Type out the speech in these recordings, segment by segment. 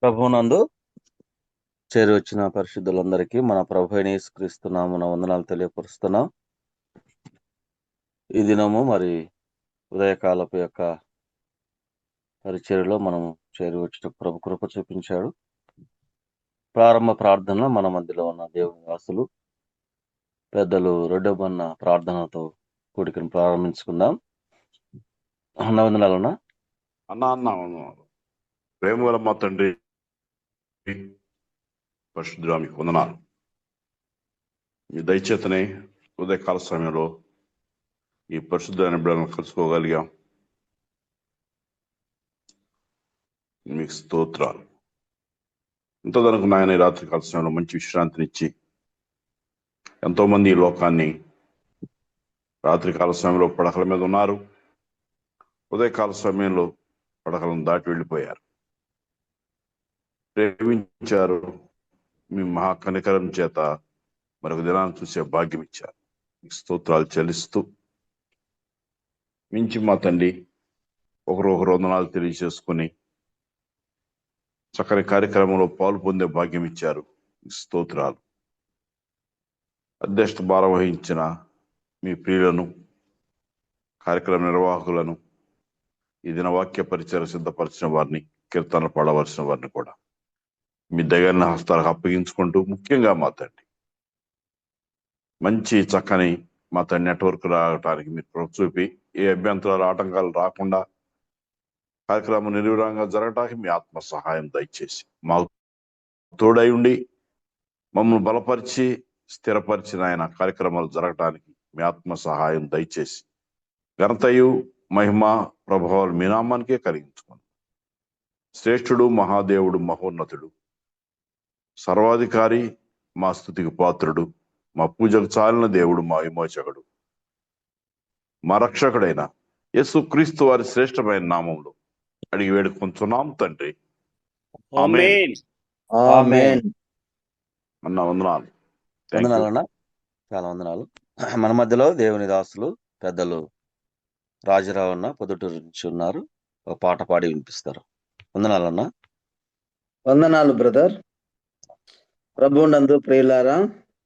ప్రభువునందు చేరి వచ్చిన పరిశుద్ధులందరికీ మన ప్రభు అయిన యేసుక్రీస్తు నామమున వందనాలు తెలియపరుస్తున్నాం. ఈ దినము మరి ఉదయకాలపు యొక్క పరిచర్యలో మనం చేరి వచ్చిన ప్రభు కృప చూపించాడు. ప్రారంభ ప్రార్థనలో మన మధ్యలో ఉన్న దేవుని వాసులు పెద్దలు రెండవన్న ప్రార్థనతో కూడికను ప్రారంభించుకుందాం. వందనాలున్నా అన్న ప్రేమగల మా తండ్రి పరిశుద్ధుడా మీకు వందనాలు. మీ దయచేతనే ఉదయకాల సమయంలో ఈ పరిశుద్ధమైన బిడ్డలను కలుసుకోగలిగాం. మీకు స్తోత్రాలు. ఇంతదనకు నాయన ఈ రాత్రికాల సమయంలో మంచి విశ్రాంతినిచ్చి ఎంతో మంది ఈ లోకాన్ని రాత్రికాల సమయంలో పడకల మీద ఉన్నారు, ఉదయకాల సమయంలో పడకలను దాటి వెళ్ళిపోయారు, ప్రేమించారు. మీ మహాకనికరం చేత మరొక దినాన్ని చూసే భాగ్యం ఇచ్చారు. మీకు స్తోత్రాలు చెల్లిస్తూ మించి మా తండ్రి ఒకరు వందనాలు తెలియజేసుకుని చక్కని కార్యక్రమంలో పాలు పొందే భాగ్యం ఇచ్చారు. స్తోత్రాలు. అధ్యక్షత భారం వహించిన మీ ప్రియులను, కార్యక్రమ నిర్వాహకులను, ఈ దిన వాక్య పరిచయం సిద్ధపరిచిన వారిని, కీర్తనలు పాడవలసిన వారిని కూడా మీ దగ్గర హస్తాలకు అప్పగించుకుంటూ, ముఖ్యంగా మా తండ్రి మంచి చక్కని మా తండ్రి నెట్వర్క్ రావడానికి మీరు చూపి ఏ అభ్యంతరాలు ఆటంకాలు రాకుండా కార్యక్రమం నిర్విరాంగా జరగటానికి మీ ఆత్మ సహాయం దయచేసి మాకు తోడై ఉండి మమ్మల్ని బలపరిచి స్థిరపరిచిన ఆయన కార్యక్రమాలు జరగటానికి మీ ఆత్మ సహాయం దయచేసి ఘనతయు మహిమ ప్రభావాలు మీ నామానికే కలిగించుకోండి. శ్రేష్ఠుడు, మహాదేవుడు, మహోన్నతుడు, సర్వాధికారి, మా స్తుతికి పాత్రుడు, మా పూజకు చాలిన దేవుడు, మా విమోచకుడు, మా రక్షకుడైన యేసుక్రీస్తు వారి శ్రేష్టమైన నామంలో అడిగి వేడుకుంటున్నాం తండ్రి. ఆమేన్. అన్న వందనాలు. వందనాలన్నా, చాలా వందనాలు. మన మధ్యలో దేవుని దాసులు పెద్దలు రాజరావు అన్న పొద్దుటూరు నుంచి ఉన్నారు. ఒక పాట పాడి వినిపిస్తారు. వందనాలన్నా. వందనాలు బ్రదర్. ప్రభు నందు ప్రియులారా,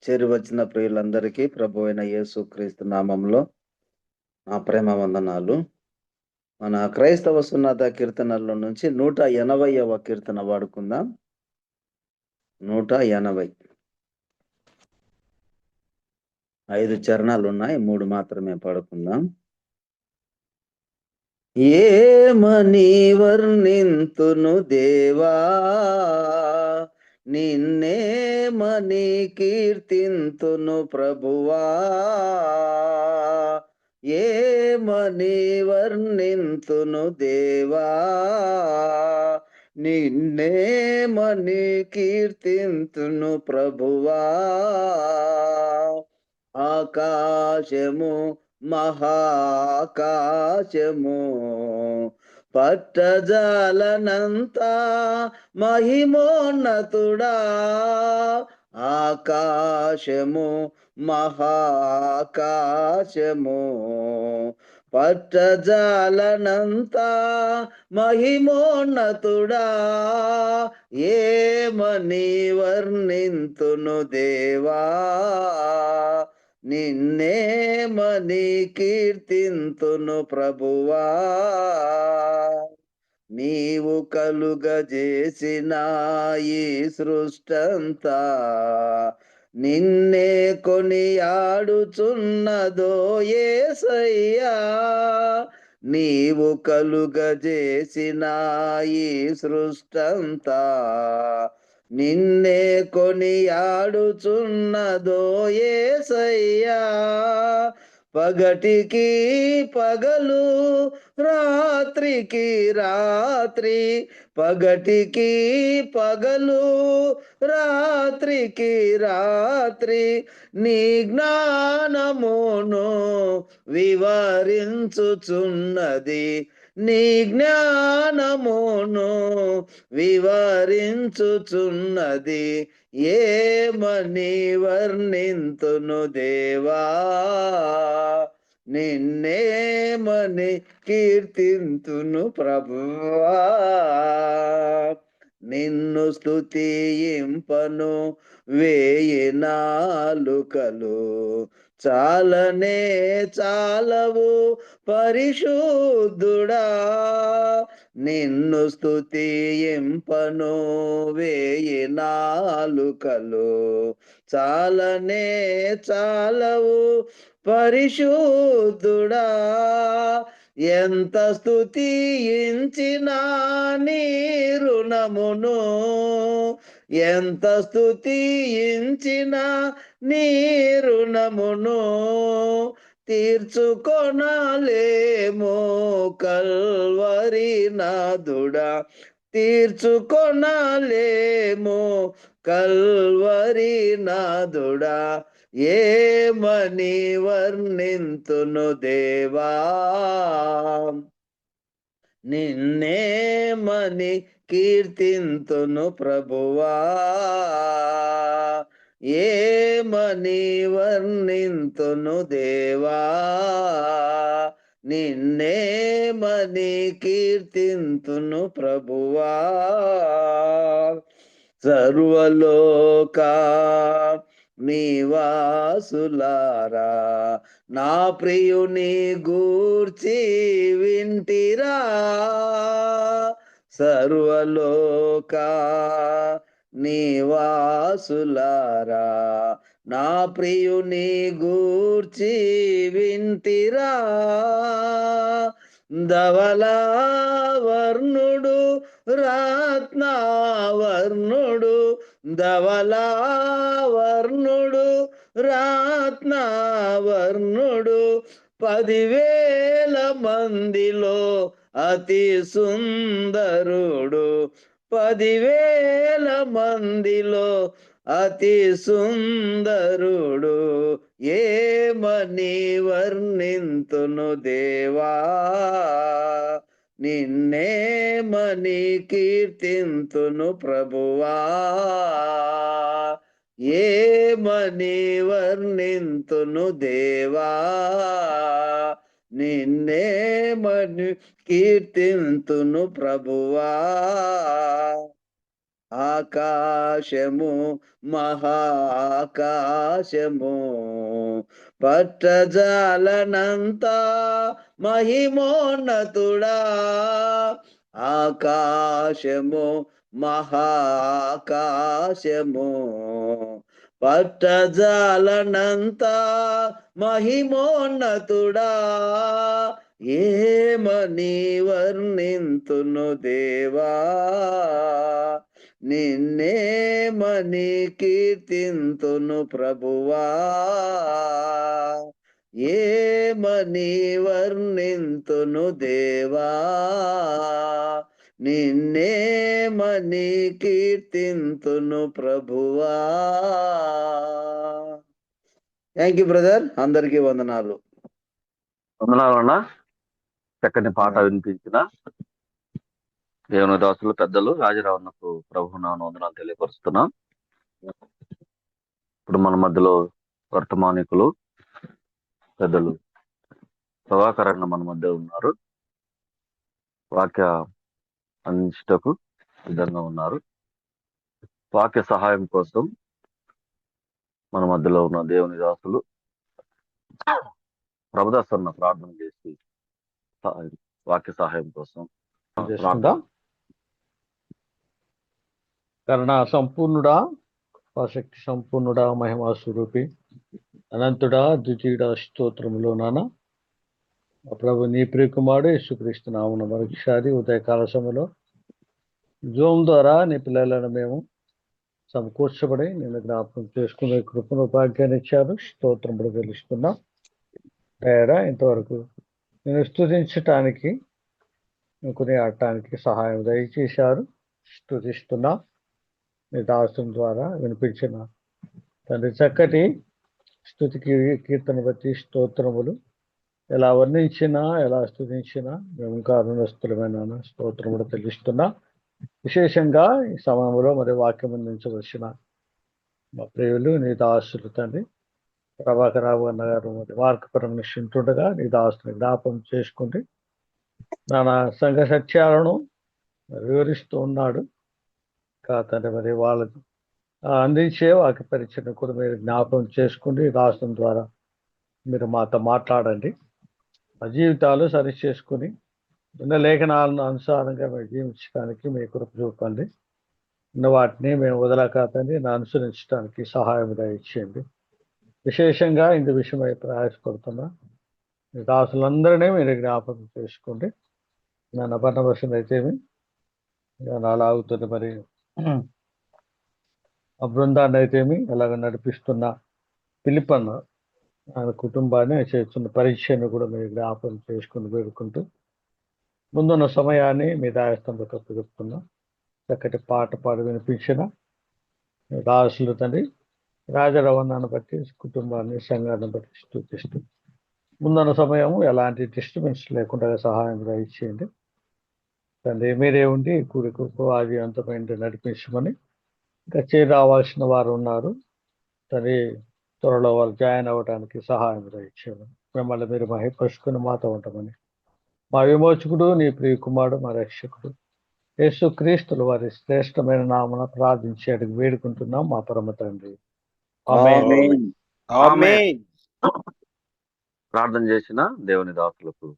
చేరి వచ్చిన ప్రియులందరికీ ప్రభు అయిన యేసుక్రీస్తు నామంలో నా ప్రేమ వందనాలు. మన క్రైస్తవ సున్నత కీర్తనల్లో నుంచి 180వ కీర్తన వాడుకుందాం. 180. 5 చరణాలు ఉన్నాయి, 3 మాత్రమే పాడుకుందాం. ఏమని వర్ణింతును దేవా, నిన్నేమని కీర్తింతును ప్రభువా, ఏమని వర్ణింతును దేవా, నిన్నేమని కీర్తింతును ప్రభువా. ఆకాశము మహాకాశము పట్టజాలనంత మహిమోన్నతుడా, ఆకాశము మహాకాశము పట్టజాలనంత మహిమోన్నతుడా, ఏమని వర్ణింతును దేవా, నిన్నేమని కీర్తింతును ప్రభువా. నీవు కలుగజేసిన ఈ సృష్టంతా నిన్నే కొనియాడుచున్నదో యేసయ్యా. నీవు కలుగజేసిన ఈ సృష్టంతా నిన్నే కొనియాడుచున్నదో యేసయ్యా. పగటికి పగలు, రాత్రికి రాత్రి, పగటికి పగలు, రాత్రికి రాత్రి, నీ జ్ఞానమును వివరించుచున్నది, నీ జ్ఞానమును వివరించుచున్నది. ఏమని వర్ణింతును దేవా, నిన్నేమని కీర్తింతును ప్రభువా. నిన్ను స్తుతింపను వేయి నాలుకలు చాలనే చాలవు పరిశుద్ధుడా. నిన్ను స్తుతింపను వేయి నాలుకలు చాలనే చాలవు పరిశుద్ధుడా. ఎంత స్తుతించినా నీ రుణమును, ఎంత స్తుతించినా నీ రుణమును తీర్చుకొనలేమో కల్వరి నాదుడా. తీర్చుకొనలేమో కల్వరి నాదుడా. ఏమని వర్ణింతును దేవా, నిన్నేమని కీర్తింతును ప్రభువా. ఏమని వర్ణింతును దేవా, నిన్నేమని కీర్తింతును ప్రభువా. సర్వలోకా నివాసులారా నా ప్రియుని గూర్చి వింటిరా. సర్వలోకా నివాసులారా నా ప్రియుని గూర్చి వింటిరా. ధవళవర్ణుడు రత్నవర్ణుడు, ధవళవర్ణుడు రత్నవర్ణుడు 10,000 మందిలో అతి సుందరుడు. 10,000 మందిలో అతి సుందరుడు. ఏమని వర్ణింతును దేవా, నిన్నేమని కీర్తింతును ప్రభువా. ఏమని వర్ణింతును దేవా, నిన్నేమని కీర్తింతును ప్రభువా. ఆకాశము మహాకాశము పట్టజాలనంత మహిమోన్నతుడా. ఆకాశము మహాకాశము పట్టజాలనంత మహిమోన్నతుడా. ఏమని వర్ణింతును దేవా, నిన్నేమని కీర్తింతును ప్రభువా. ఏమని వర్ణింతును దేవా, నిన్నేమని కీర్తింతును ప్రభువా. థ్యాంక్ యూ బ్రదర్, అందరికీ వందనాలు. వందనాలన్నా. చక్కని పాట వినిపించిన దేవుని దాసులు పెద్దలు రాజరావణకు ప్రభునామమున వందనాలు తెలియపరుస్తున్నాం. ఇప్పుడు మన మధ్యలో వర్తమానికులు పెద్దలు ప్రభాకరణ మన మధ్య ఉన్నారు. వాక్య అందించుటకు సిద్ధంగా ఉన్నారు. వాక్య సహాయం కోసం మన మధ్యలో ఉన్న దేవుని దాసులు ప్రభుదాస్ అన్న ప్రార్థన చేసి వాక్య సహాయం కోసం చేసుకుందాం. కరుణా సంపూర్ణుడా, ఆసక్తి సంపూర్ణుడా, మహిమా స్వరూపి, అనంతుడా, ద్వితీయుడా, స్తోత్రములో నాన్న ప్రభు నీ ప్రియకుమారుడు యేసుక్రీస్తు నామమున మరొకసారి ఉదయకాల సమయంలో జూమ్ ద్వారా నీ పిల్లలను మేము సమకూర్చబడి నేను జ్ఞాపకం చేసుకునే కృపను భాగ్యాన్ని ఇచ్చారు. స్తోత్రములు తెలుస్తున్నాం. తేడా ఇంతవరకు నేను స్తుతించటానికి కొని ఆడటానికి సహాయం దయచేశారు. స్తుతిస్తున్నా. నీ దాసం ద్వారా వినిపించిన తండ్రి చక్కటి స్తుతికి కీర్తన బట్టి స్తోత్రములు. ఎలా వర్ణించినా ఎలా స్తుతించినా మేము ఇంకా రుణస్థులమైన స్తోత్రములు తెలుస్తున్నా. విశేషంగా ఈ సమయంలో మరి వాక్యం అందించవలసిన మా ప్రియులు నీ దాసులు తండ్రి ప్రభాకరరావు అన్న గారు మరి మార్గపరమిస్తుండగా నీ దాసుని జ్ఞాపం చేసుకుంటే నా సంఘ సత్యాలను వివరిస్తూ ఉన్నాడు. తండ్రి మరి వాళ్ళ అందించే వాక్య పరిచయం కూడా మీరు జ్ఞాపకం చేసుకుని రాష్ట్రం ద్వారా మీరు మాతో మాట్లాడండి. మా జీవితాలు సరి చేసుకుని ఉన్న లేఖనాలను అనుసారంగా మేము జీవించడానికి మీ కృప చూపండి. ఉన్న వాటిని మేము వదలకాతండి అనుసరించడానికి సహాయం దయచేయండి. విశేషంగా ఇందు విషయమై ప్రయాసపడుతున్నా మీ దాసులందరినీ మీరు జ్ఞాపకం చేసుకోండి. నన్ను అపన్నవశం అయితేమి అలా అవుతుంది. మరి ఆ బృందాన్ని అయితేమి అలాగ నడిపిస్తున్న పిలిపన్న ఆయన కుటుంబాన్ని చేస్తున్న పరీక్షను కూడా మీరు జ్ఞాపకం చేసుకుని వేడుకుంటూ ముందున్న సమయాన్ని మీ దాయస్తంలో కప్పు చెప్తున్నా. చక్కటి పాట పాడి వినిపించిన దాసులు తండ్రి రాజరవణాన్ని బట్టి కుటుంబాన్ని సంఘాన్ని బట్టి స్తుతిస్తూ ముందున్న సమయం ఎలాంటి డిస్టర్బెన్స్ లేకుండా సహాయం ఇచ్చేయండి తండ్రి. మీరే ఉండి కూడికు ఆది అంతమైన నడిపించమని ఇంకా చేరి రావాల్సిన వారు ఉన్నారు తండ్రి. త్వరలో వాళ్ళు జాయిన్ అవ్వడానికి సహాయం ఇచ్చేయమని మిమ్మల్ని మీరు మహిపరుచుకుని మాతో ఉంటామని మా విమోచకుడు నీ ప్రియ కుమారుడు మా రక్షకుడు యేసు క్రీస్తులు వారి శ్రేష్టమైన నామన ప్రార్థించి అడిగి వేడుకుంటున్నాం మా పరమ తండ్రి. ఆమేన్. ఆమేన్. ప్రార్థన చేసిన దేవుని దాసులకు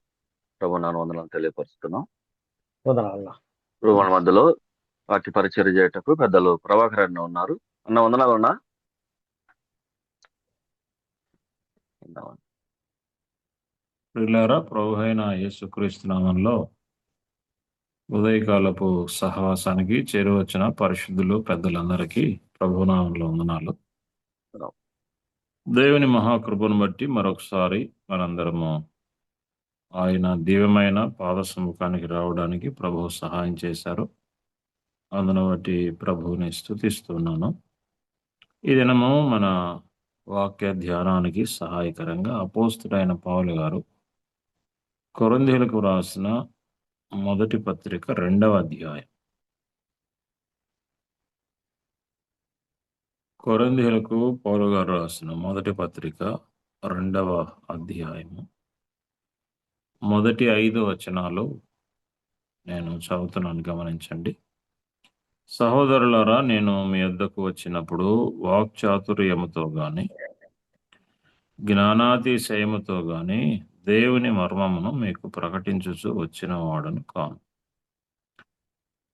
ప్రభు నాన్న వందనాలు తెలియపరుస్తున్నాం. వందనాలు. ఇప్పుడు మన మధ్యలో వాటి పరిచయం చేయటకు పెద్దలు ప్రభాకర్ అన్న ఉన్నారు. అన్న వందనాలు ఉన్నా. ప్రియులారా, ప్రభు అయిన యేసుక్రీస్తు నామంలో ఉదయకాలపు సహవాసానికి చేరువచ్చిన పరిశుద్ధులు పెద్దలందరికీ ప్రభునామంలో వందనాలు. దేవుని మహాకృపను బట్టి మరొకసారి మనందరము ఆయన దివ్యమైన పాద సముఖానికి రావడానికి ప్రభు సహాయం చేశారు. అందును బట్టి ప్రభువుని స్తుతిస్తున్నాను. ఈ దినము మన వాక్య ధ్యానానికి సహాయకరంగా అపోస్తుడైన పౌలు గారు కొరింథీయులకు రాసిన మొదటి పత్రిక 2వ అధ్యాయం. కొరింథీయులకు పౌలు గారు రాసిన మొదటి పత్రిక 2వ అధ్యాయము మొదటి 5 వచనాలు నేను చదువుతున్నాను, గమనించండి. సహోదరులారా, నేను మీ వద్దకు వచ్చినప్పుడు వాక్చాతుర్యముతో గాని జ్ఞానాతిశయముతో గాని దేవుని మర్మమును మీకు ప్రకటించుచు వచ్చిన వాడను కాను.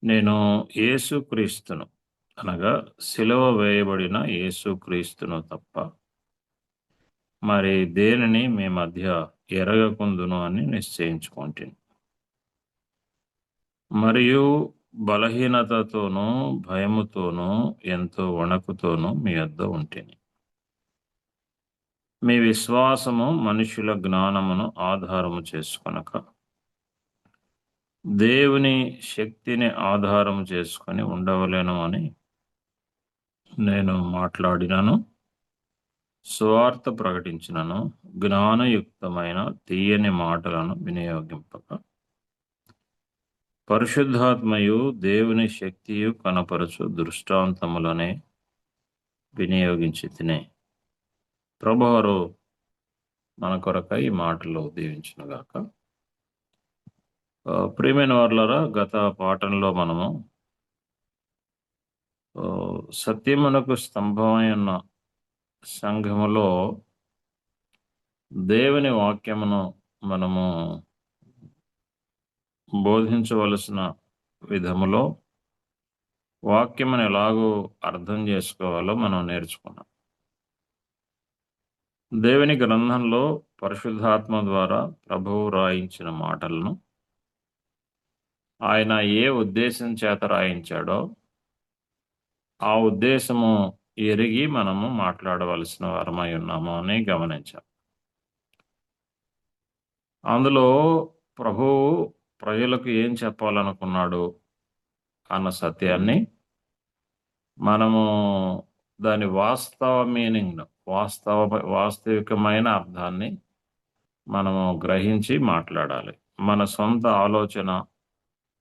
నేను యేసుక్రీస్తును అనగా సిలువ వేయబడిన యేసుక్రీస్తును తప్ప మరి దేనిని మీ మధ్య ఎరగకుందును అని నిశ్చయించుకుంటుని, మరియు బలహీనతతోనూ భయముతోనూ ఎంతో వణకుతోనూ మీ వద్ద ఉంటిని. మీ విశ్వాసము మనుషుల జ్ఞానమును ఆధారము చేసుకొనక దేవుని శక్తిని ఆధారము చేసుకొని ఉండవలేను అని నేను మాట్లాడినను, స్వార్థ ప్రకటించినను, జ్ఞానయుక్తమైన తీయని మాటలను వినియోగింపక పరిశుద్ధాత్మయు దేవుని శక్తియు కనపరచు దృష్టాంతములనే వినియోగించి తినే. ప్రభువారు మన కొరకై ఈ మాటలు దీవించునుగాక. ప్రియమైన వారులారా, గత పాఠంలో మనము సత్యమునకు స్తంభమై ఉన్న సంఘములో దేవుని వాక్యమును మనము బోధించవలసిన విధములో వాక్యమును ఎలాగో అర్థం చేసుకోవాలో మనం నేర్చుకున్నాం. దేవుని గ్రంథంలో పరిశుద్ధాత్మ ద్వారా ప్రభువు రాయించిన మాటలను ఆయన ఏ ఉద్దేశం చేత రాయించాడో ఆ ఉద్దేశము ఎరిగి మనము మాట్లాడవలసిన వారమై ఉన్నాము అని గమనించాం. అందులో ప్రభువు ప్రజలకు ఏం చెప్పాలనుకున్నాడు అన్న సత్యాన్ని మనము దాని వాస్తవ మీనింగ్, వాస్తవికమైన అర్థాన్ని మనము గ్రహించి మాట్లాడాలి. మన సొంత ఆలోచన,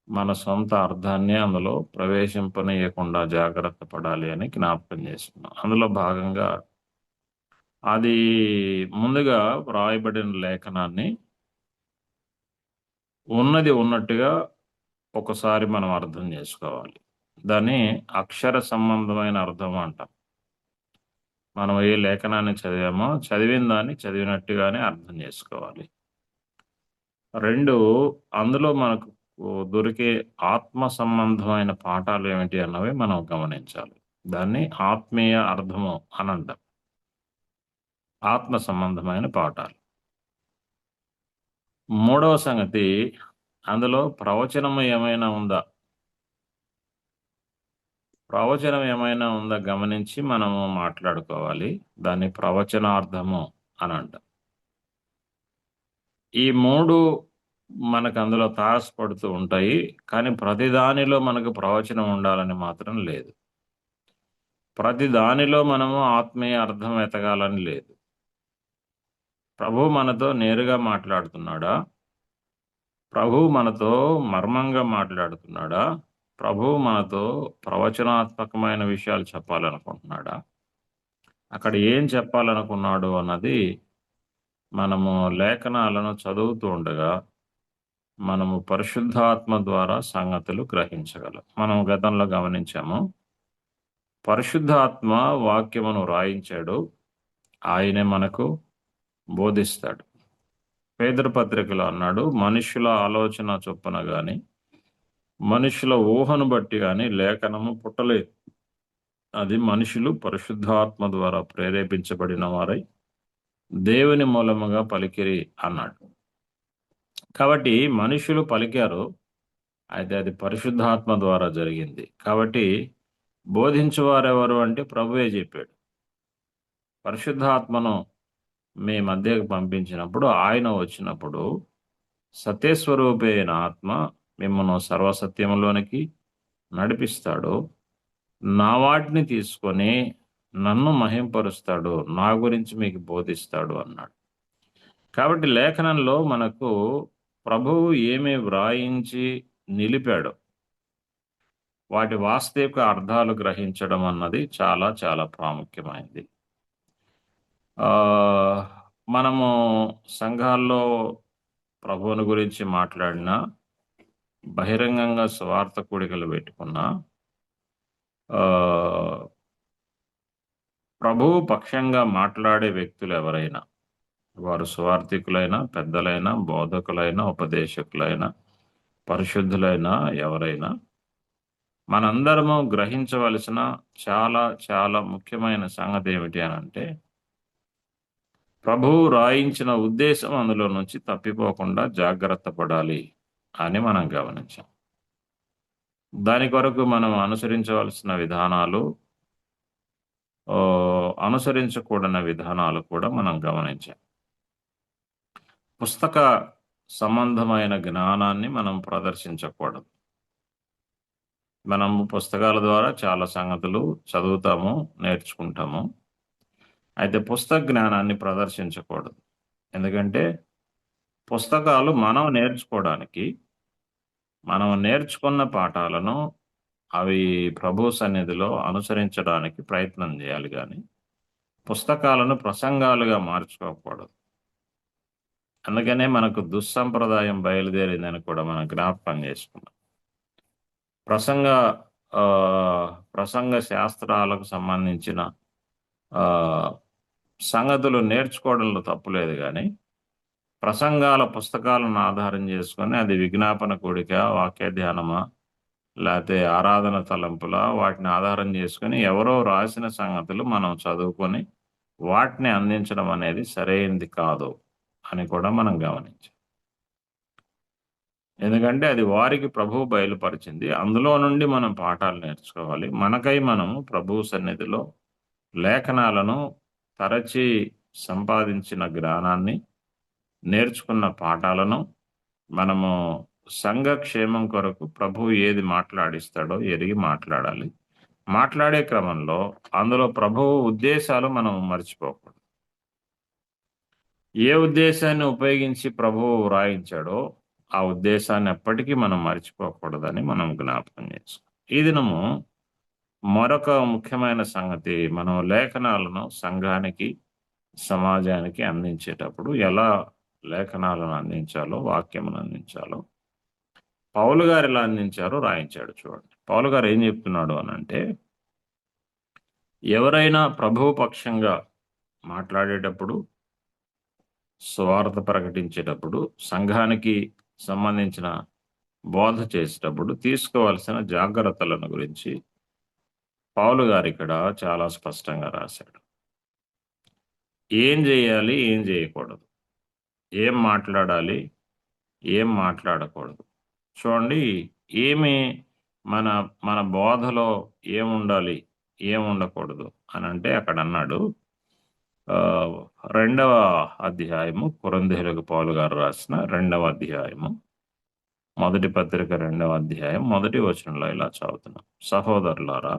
మన సొంత అర్థాన్ని అందులో ప్రవేశింపనీయకుండా జాగ్రత్త పడాలి అని జ్ఞాపకం చేస్తున్నాం. అందులో భాగంగా అది ముందుగా వ్రాయబడిన లేఖనాన్ని ఉన్నది ఉన్నట్టుగా ఒకసారి మనం అర్థం చేసుకోవాలి. దాన్ని అక్షర సంబంధమైన అర్థం అంటాం. మనం ఏ లేఖనాన్ని చదివామో చదివిన దాన్ని చదివినట్టుగానే అర్థం చేసుకోవాలి. 2, అందులో మనకు దొరికే ఆత్మ సంబంధమైన పాఠాలు ఏమిటి అన్నవి మనం గమనించాలి. దాన్ని ఆత్మీయ అర్థము అని అంటాం. ఆత్మ సంబంధమైన పాఠాలు. 3వ సంగతి, అందులో ప్రవచనము ఏమైనా ఉందా? ప్రవచనం ఏమైనా ఉందా గమనించి మనము మాట్లాడుకోవాలి. దాన్ని ప్రవచనార్థము అని అంటాం. ఈ 3 మనకు అందులో తారసపడుతూ ఉంటాయి. కానీ ప్రతి దానిలో మనకు ప్రవచనం ఉండాలని మాత్రం లేదు. ప్రతి దానిలో మనము ఆత్మీయ అర్థం వెతకాలని లేదు. ప్రభువు మనతో నేరుగా మాట్లాడుతున్నాడా? ప్రభువు మనతో మర్మంగా మాట్లాడుతున్నాడా? ప్రభువు మనతో ప్రవచనాత్మకమైన విషయాలు చెప్పాలనుకుంటున్నాడా? అక్కడ ఏం చెప్పాలనుకున్నాడు అన్నది మనము లేఖనాలను చదువుతూ ఉండగా మనము పరిశుద్ధాత్మ ద్వారా సంగతులు గ్రహించగలం. మనం గతంలో గమనించాము, పరిశుద్ధాత్మ వాక్యమును రాయించాడు, ఆయనే మనకు బోధిస్తాడు. పేతురు పత్రికలో అన్నాడు, మనుషుల ఆలోచన చొప్పున గాని మనుషుల ఊహను బట్టి గాని లేఖనము పుట్టలేదు. అది మనుషులు పరిశుద్ధాత్మ ద్వారా ప్రేరేపించబడిన వారై దేవుని మూలముగా పలికిరి అన్నాడు. కాబట్టి మనుషులు పలికారు, అయితే అది పరిశుద్ధాత్మ ద్వారా జరిగింది. కాబట్టి బోధించువారెవరు అంటే ప్రభువే చెప్పాడు. పరిశుద్ధాత్మను మీ మధ్యకు పంపించినప్పుడు, ఆయన వచ్చినప్పుడు సత్యస్వరూపి అయిన ఆత్మ మిమ్మల్ని సర్వసత్యంలోనికి నడిపిస్తాడు. నా వాటిని తీసుకొని నన్ను మహింపరుస్తాడు, నా గురించి మీకు బోధిస్తాడు అన్నాడు. కాబట్టి లేఖనంలో మనకు ప్రభువు ఏమి వ్రాయించి నిలిపాడో వాటి వాస్తవిక అర్థాలు గ్రహించడం అన్నది చాలా చాలా ప్రాముఖ్యమైనది. మనము సంఘాల్లో ప్రభువుని గురించి మాట్లాడినా, బహిరంగంగా స్వార్థ కూడికలు పెట్టుకున్నా, ప్రభువు పక్షంగా మాట్లాడే వ్యక్తులు ఎవరైనా, వారు స్వార్థికులైనా, పెద్దలైనా, బోధకులైనా, ఉపదేశకులైనా, పరిశుద్ధులైనా ఎవరైనా, మనందరము గ్రహించవలసిన చాలా చాలా ముఖ్యమైన సంగతి ఏమిటి అని అంటే, ప్రభువు రాయించిన ఉద్దేశం అందులో నుంచి తప్పిపోకుండా జాగ్రత్త పడాలి అని మనం గమనించాం. దాని కొరకు మనం అనుసరించవలసిన విధానాలు, అనుసరించకూడని విధానాలు కూడా మనం గమనించాం. పుస్తక సంబంధమైన జ్ఞానాన్ని మనం ప్రదర్శించకూడదు. మనము పుస్తకాల ద్వారా చాలా సంగతులు చదువుతాము, నేర్చుకుంటాము. అయితే పుస్తక జ్ఞానాన్ని ప్రదర్శించకూడదు. ఎందుకంటే పుస్తకాలు మనం నేర్చుకోవడానికి, మనం నేర్చుకున్న పాఠాలను అవి ప్రభు సన్నిధిలో అనుసరించడానికి ప్రయత్నం చేయాలి, కానీ పుస్తకాలను ప్రసంగాలుగా మార్చుకోకూడదు. అందుకనే మనకు దుస్సంప్రదాయం బయలుదేరిందని కూడా మనం జ్ఞాపకం చేసుకున్నాం. ప్రసంగ శాస్త్రాలకు సంబంధించిన సంగతులు నేర్చుకోవడంలో తప్పులేదు, కానీ ప్రసంగాల పుస్తకాలను ఆధారం చేసుకొని అది విజ్ఞాపన కూడిక, వాక్య ధ్యానమా, లేకపోతే ఆరాధన తలంపుల, వాటిని ఆధారం చేసుకొని ఎవరో రాసిన సంగతులు మనం చదువుకొని వాటిని అందించడం అనేది సరైనది కాదు అని కూడా మనం గమనించాం. ఎందుకంటే అది వారికి ప్రభువు బయలుపరిచింది, అందులో నుండి మనం పాఠాలు నేర్చుకోవాలి. మనకై మనము ప్రభువు సన్నిధిలో లేఖనాలను తరచి సంపాదించిన జ్ఞానాన్ని, నేర్చుకున్న పాఠాలను మనము సంఘక్షేమం కొరకు ప్రభువు ఏది మాట్లాడిస్తాడో ఎరిగి మాట్లాడాలి. మాట్లాడే క్రమంలో అందులో ప్రభువు ఉద్దేశాలు మనం మర్చిపోకూడదు. ఏ ఉద్దేశాన్ని ఉపయోగించి ప్రభువు వ్రాయించాడో ఆ ఉద్దేశాన్ని ఎప్పటికీ మనం మర్చిపోకూడదని మనం జ్ఞాపకం చేసుకోవాలి. ఈ దినము మరొక ముఖ్యమైన సంగతి, మనం లేఖనాలను సంఘానికి, సమాజానికి అందించేటప్పుడు ఎలా లేఖనాలను అందించాలో, వాక్యమును అందించాలో పౌలు గారు ఎలా అందించారో రాయించాడు. చూడండి, పౌలు గారు ఏం చెప్తున్నాడు అని అంటే, ఎవరైనా ప్రభువు పక్షంగా మాట్లాడేటప్పుడు, స్వార్థ ప్రకటించేటప్పుడు, సంఘానికి సంబంధించిన బోధ చేసేటప్పుడు తీసుకోవాల్సిన జాగ్రత్తలను గురించి పౌలు గారు ఇక్కడ చాలా స్పష్టంగా రాశాడు. ఏం చేయాలి, ఏం చేయకూడదు, ఏం మాట్లాడాలి, ఏం మాట్లాడకూడదు. చూడండి, ఏమి మన మన బోధలో ఏముండాలి, ఏం ఉండకూడదు అని అంటే అక్కడ అన్నాడు. 2వ అధ్యాయము, కొరింథీయులకు పౌలు గారు రాసిన 2వ అధ్యాయము, మొదటి పత్రిక 2వ అధ్యాయం, మొదటి వచనంలో ఇలా చదువుతున్నాం. సహోదరులారా,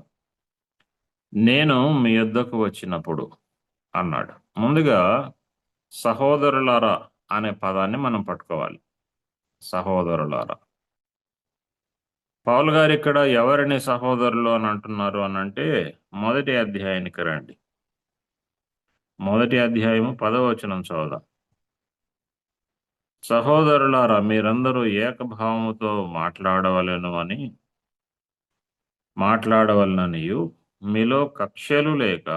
నేను మీ యొద్దకు వచ్చినప్పుడు అన్నాడు. ముందుగా సహోదరులారా అనే పదాన్ని మనం పట్టుకోవాలి. సహోదరులారా, పౌలు గారు ఇక్కడ ఎవరిని సహోదరులు అని అంటున్నారు అని అంటే, మొదటి అధ్యాయానికి రండి. మొదటి అధ్యాయము 10వ వచనం చదువుదాం. సహోదరులారా, మీరందరూ ఏకభావముతో మాట్లాడవలననియు, మీలో కక్ష్యలు లేక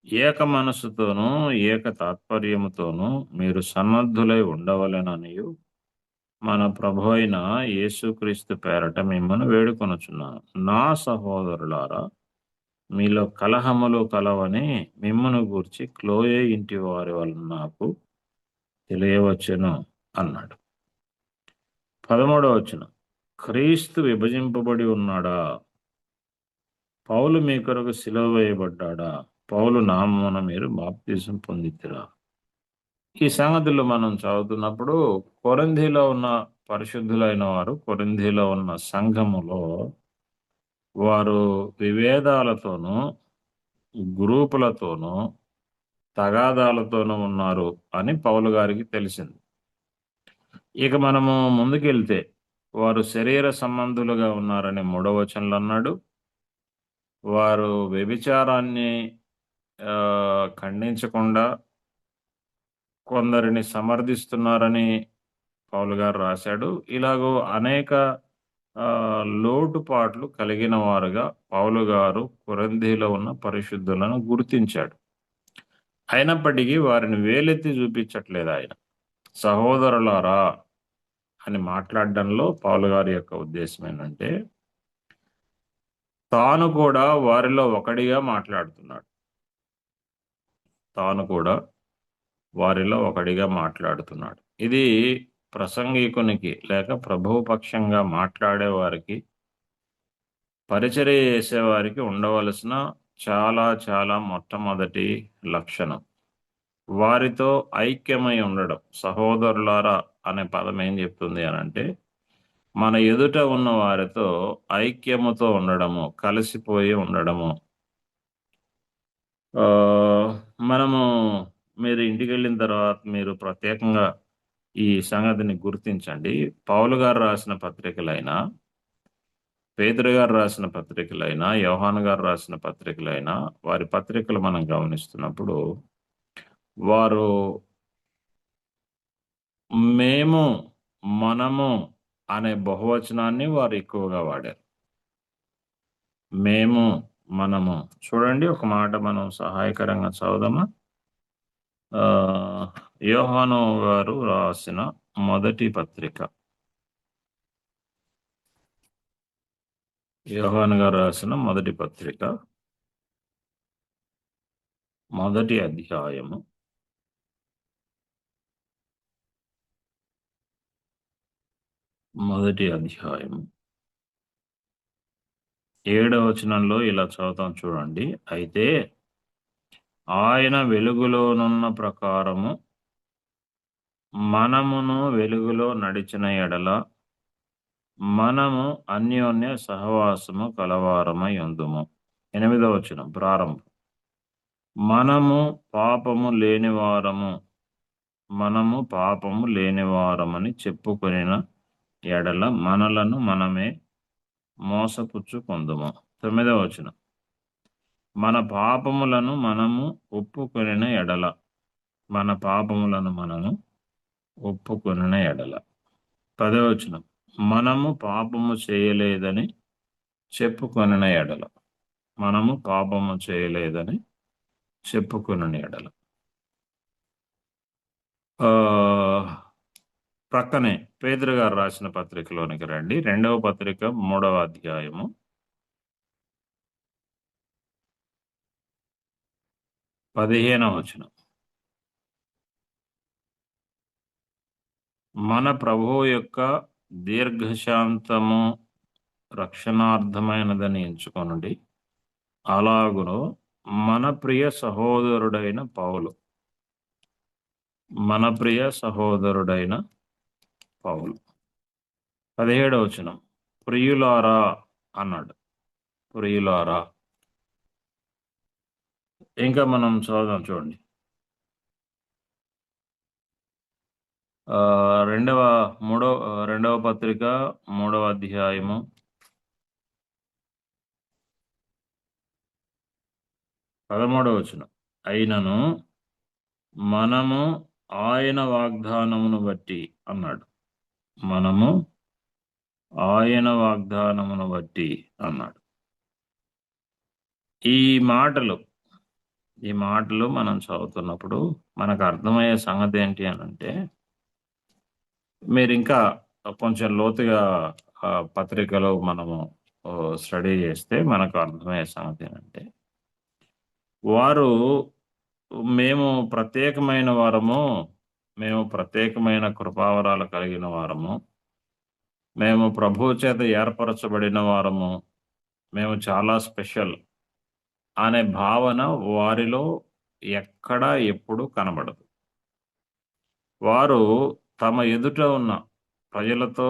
ఏక మనస్సుతోనూ ఏక తాత్పర్యముతోనూ మీరు సన్నద్ధులై ఉండవలెననియు మన ప్రభు అయిన యేసుక్రీస్తు పేరట మిమ్మల్ని వేడుకొనుచున్నాను. నా సహోదరులారా, మీలో కలహములు కలవని మిమ్మును గూర్చి క్లోయే ఇంటి వారి వలన నాకు తెలియవచ్చును అన్నాడు. 13వ వచనం, క్రీస్తు విభజింపబడి ఉన్నాడా? పౌలు మీ కొరకు సిలువ వేయబడ్డాడా? పౌలు నామమున మీరు బాప్తిజం పొందితిరా? ఈ సంగతులు మనం చదువుతున్నప్పుడు కొరింథీలో ఉన్న పరిశుద్ధులైన వారు, కొరింథీలో ఉన్న సంఘములో వారు విభేదాలతోనూ గ్రూపులతోనూ తగాదాలతోనూ ఉన్నారు అని పౌలు గారికి తెలిసింది. ఇక మనము ముందుకెళ్తే వారు శరీర సంబంధులుగా ఉన్నారని 3వ వచనంలో అన్నాడు. వారు వ్యభిచారాన్ని ఖండించకుండా కొందరిని సమర్థిస్తున్నారని పౌలు గారు రాశాడు. ఇలాగూ అనేక లోటుపాట్లు కలిగిన వారుగా పౌలు గారు కొరింథీలో ఉన్న పరిశుద్ధులను గుర్తించాడు. అయినప్పటికీ వారిని వేలెత్తి చూపించట్లేదు ఆయన. సహోదరులారా అని మాట్లాడడంలో పౌలు గారి యొక్క ఉద్దేశం ఏంటంటే, తాను కూడా వారిలో ఒకడిగా మాట్లాడుతున్నాడు. తాను కూడా వారిలో ఒకడిగా మాట్లాడుతున్నాడు. ఇది ప్రసంగికునికి లేక ప్రభువు పక్షంగా మాట్లాడే వారికి, పరిచర్య చేసేవారికి ఉండవలసిన చాలా చాలా మొట్టమొదటి లక్షణం వారితో ఐక్యమై ఉండడం. సహోదరులారా అనే పదం ఏం చెప్తుంది అని అంటే, మన ఎదుట ఉన్న వారితో ఐక్యముతో ఉండడము, కలిసిపోయి ఉండడము. మనము మీరు ఇంటికి వెళ్ళిన తర్వాత మీరు ప్రత్యేకంగా ఈ సంగతిని గుర్తించండి. పౌలు గారు రాసిన పత్రికలైనా, పేతురు గారు రాసిన పత్రికలైనా, యోహాను గారు రాసిన పత్రికలైనా, వారి పత్రికలు మనం గమనిస్తున్నప్పుడు వారు మేము, మనము అనే బహువచనాన్ని వారు ఎక్కువగా వాడారు. మేము, మనము. చూడండి, ఒక మాట మనం సహాయకరంగా చదువుదామా? యోహాను గారు రాసిన మొదటి పత్రిక, యోహాను గారు రాసిన మొదటి పత్రిక, మొదటి అధ్యాయము, మొదటి అధ్యాయము 7వ వచనంలో ఇలా చదువుతాం చూడండి. అయితే ఆయన వెలుగులోనున్న ప్రకారము మనమును వెలుగులో నడిచిన ఎడల మనము అన్యోన్య సహవాసము కలవారమై ఉందుము. 8వ వచనం ప్రారంభం, మనము పాపము లేనివారమని చెప్పుకొనిన ఎడల మనలను మనమే మోసపుచ్చుకొందుము. 9వ వచనం, మన పాపములను మనము ఒప్పుకొనిన ఎడల, మన పాపములను మనము ఒప్పుకొనిన ఎడల. 10వ వచనం, మనము పాపము చేయలేదని చెప్పుకొనిన ఎడల, మనము పాపము చేయలేదని చెప్పుకొనిన ఎడల. ఆ, ప్రక్కనే పేతురు గారు రాసిన పత్రికలోనికి రండి. 2వ పత్రిక 3వ అధ్యాయము 15వ వచనం. మన ప్రభువు యొక్క దీర్ఘశాంతము రక్షణార్థమైనదని ఎంచుకొనుడి. అలాగును మన ప్రియ సహోదరుడైన పౌలు, మన ప్రియ సహోదరుడైన పౌలు. 17వ వచనం, ప్రియులారా అన్నాడు. ప్రియులారా. ఇంకా మనం చదువుదాం చూడండి. రెండవ పత్రిక 3వ అధ్యాయము 13వ వచనం, అయినను మనము ఆయన వాగ్దానమును బట్టి అన్నాడు. మనము ఆయన వాగ్దానమును బట్టి అన్నాడు. ఈ మాటలు మనం చదువుతున్నప్పుడు మనకు అర్థమయ్యే సంగతి ఏంటి అని అంటే, మీరు ఇంకా కొంచెం లోతుగా పత్రికలో మనము స్టడీ చేస్తే మనకు అర్థమయ్యే సంగతి ఏంటంటే, వారు మేము ప్రత్యేకమైన వారము, మేము ప్రత్యేకమైన కృపావరాలు కలిగిన వారము, మేము ప్రభువు చేత ఏర్పరచబడిన వారము, మేము చాలా స్పెషల్ అనే భావన వారిలో ఎక్కడా ఎప్పుడు కనబడదు. వారు తమ ఎదుట ఉన్న ప్రజలతో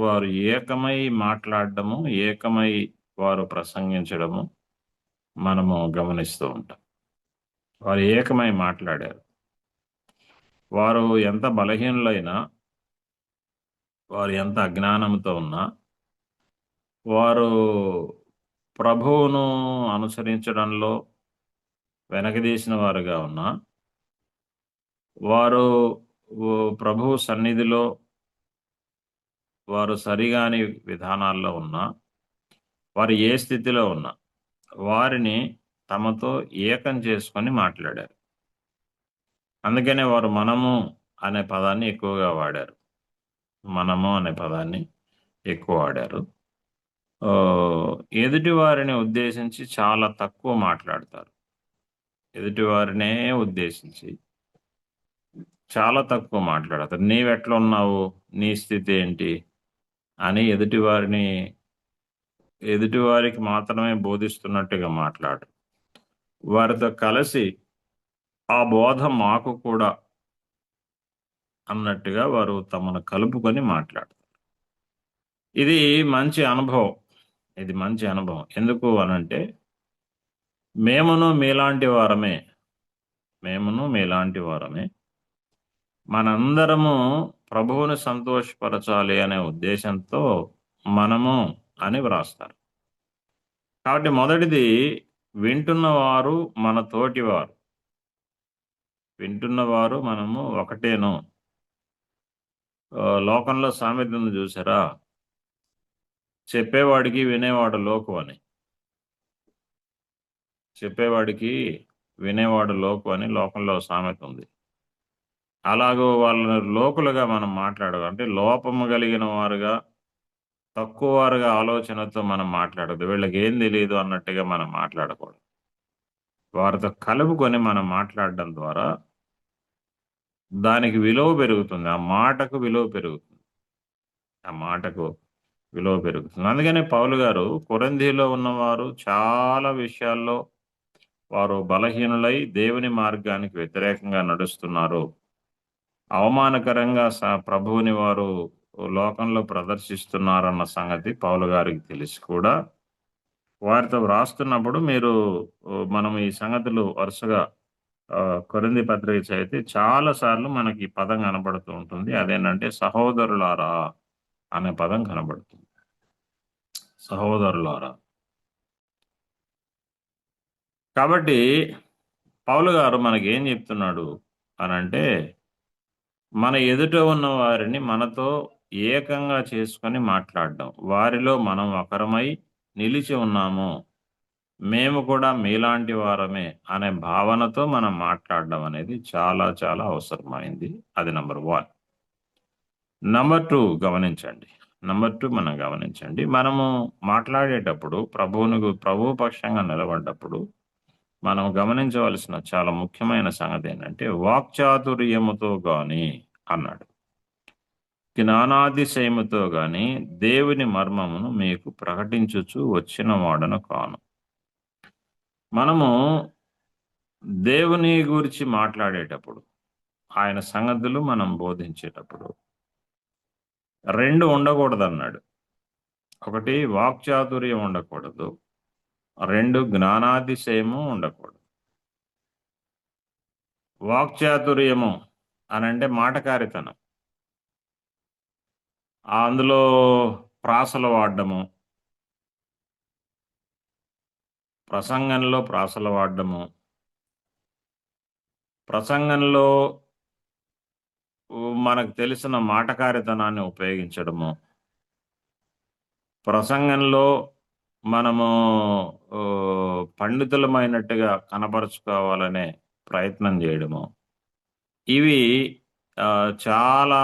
వారు ఏకమై మాట్లాడడము, ఏకమై వారు ప్రసంగించడము మనము గమనిస్తూ ఉంటాం. వారు ఏకమై మాట్లాడారు. వారు ఎంత బలహీనులైనా, వారు ఎంత అజ్ఞానంతో ఉన్నా, వారు ప్రభువును అనుసరించడంలో వెనకదీసిన వారుగా ఉన్నా, వారు ప్రభువు సన్నిధిలో వారు సరిగాని విధానాల్లో ఉన్నా, వారు ఏ స్థితిలో ఉన్నా వారిని తమతో ఏకం చేసుకొని మాట్లాడారు. అందుకనే వారు మనము అనే పదాన్ని ఎక్కువగా వాడారు. మనము అనే పదాన్ని ఎక్కువ వాడారు. ఎదుటి వారిని ఉద్దేశించి చాలా తక్కువ మాట్లాడతారు. ఎదుటి వారినే ఉద్దేశించి చాలా తక్కువ మాట్లాడతారు. నీవెట్లా ఉన్నావు, నీ స్థితి ఏంటి అని ఎదుటివారికి మాత్రమే బోధిస్తున్నట్టుగా మాట్లాడు. వారితో కలిసి ఆ బోధ మాకు కూడా అన్నట్టుగా వారు తమను కలుపుకొని మాట్లాడతారు. ఇది మంచి అనుభవం. ఎందుకు అనంటే, మేమును మీలాంటి వారమే, మనందరము ప్రభువుని సంతోషపరచాలి అనే ఉద్దేశంతో మనము అని వ్రాస్తారు. కాబట్టి మొదటిది, వింటున్నవారు మన తోటివారు, వింటున్నవారు మనము ఒకటేను. లోకంలో సామెత ఉంది చూసారా, చెప్పేవాడికి వినేవాడు లోకు అని. చెప్పేవాడికి వినేవాడు లోకు అని లోకంలో సామెత ఉంది. అలాగూ వాళ్ళని లోకులుగా మనం మాట్లాడదు. అంటే లోపము కలిగిన వారుగా, తక్కువ వారుగా ఆలోచనతో మనం మాట్లాడదు. వీళ్ళకి ఏం తెలియదు అన్నట్టుగా మనం మాట్లాడకూడదు. వారితో కలుపుకొని మనం మాట్లాడడం ద్వారా దానికి విలువ పెరుగుతుంది. ఆ మాటకు విలువ పెరుగుతుంది. అందుకనే పౌలు గారు కొరింథీలో ఉన్నవారు చాలా విషయాల్లో వారు బలహీనులై దేవుని మార్గానికి వ్యతిరేకంగా నడుస్తున్నారు, అవమానకరంగా ప్రభువుని వారు లోకంలో ప్రదర్శిస్తున్నారన్న సంగతి పౌలు గారికి తెలిసి కూడా వారితో వ్రాస్తున్నప్పుడు మనం ఈ సంగతులు వరుసగా కొరింథీ పత్రిక చదివితే చాలా సార్లు మనకి ఈ పదం కనబడుతూ ఉంటుంది. అదేంటంటే సహోదరులారా అనే పదం కనబడుతుంది. సహోదరులారా. కాబట్టి పౌలు గారు మనకి ఏం చెప్తున్నాడు అనంటే, మన ఎదుట ఉన్న వారిని మనతో ఏకంగా చేసుకొని మాట్లాడడం, వారిలో మనం ఒకరమై నిలిచి ఉన్నాము, మేము కూడా మీలాంటి వారమే అనే భావనతో మనం మాట్లాడడం అనేది చాలా చాలా అవసరమైంది. అది నంబర్ 1. నంబర్ 2 గమనించండి. మనం గమనించండి. మనము మాట్లాడేటప్పుడు ప్రభువు పక్షంగా నిలబడ్డప్పుడు మనం గమనించవలసిన చాలా ముఖ్యమైన సంగతి ఏంటంటే, వాక్చాతుర్యముతో గాని అన్నాడు, జ్ఞానాతిశయముతో గాని దేవుని మర్మమును మీకు ప్రకటించుచు వచ్చిన వాడను కాను. మనము దేవుని గురించి మాట్లాడేటప్పుడు, ఆయన సంగతులు మనం బోధించేటప్పుడు 2 ఉండకూడదన్నాడు. 1 వాక్చాతుర్యం ఉండకూడదు, 2 జ్ఞానాతిశయము ఉండకూడదు. వాక్చాతుర్యము అనంటే మాటకారితనం, అందులో ప్రాసలు వాడడము, ప్రసంగంలో ప్రాసలు వాడడము, ప్రసంగంలో మనకు తెలిసిన మాటకారితనాన్ని ఉపయోగించడము, ప్రసంగంలో మనము పండితులమైనట్టుగా కనపరుచుకోవాలనే ప్రయత్నం చేయడము, ఇవి చాలా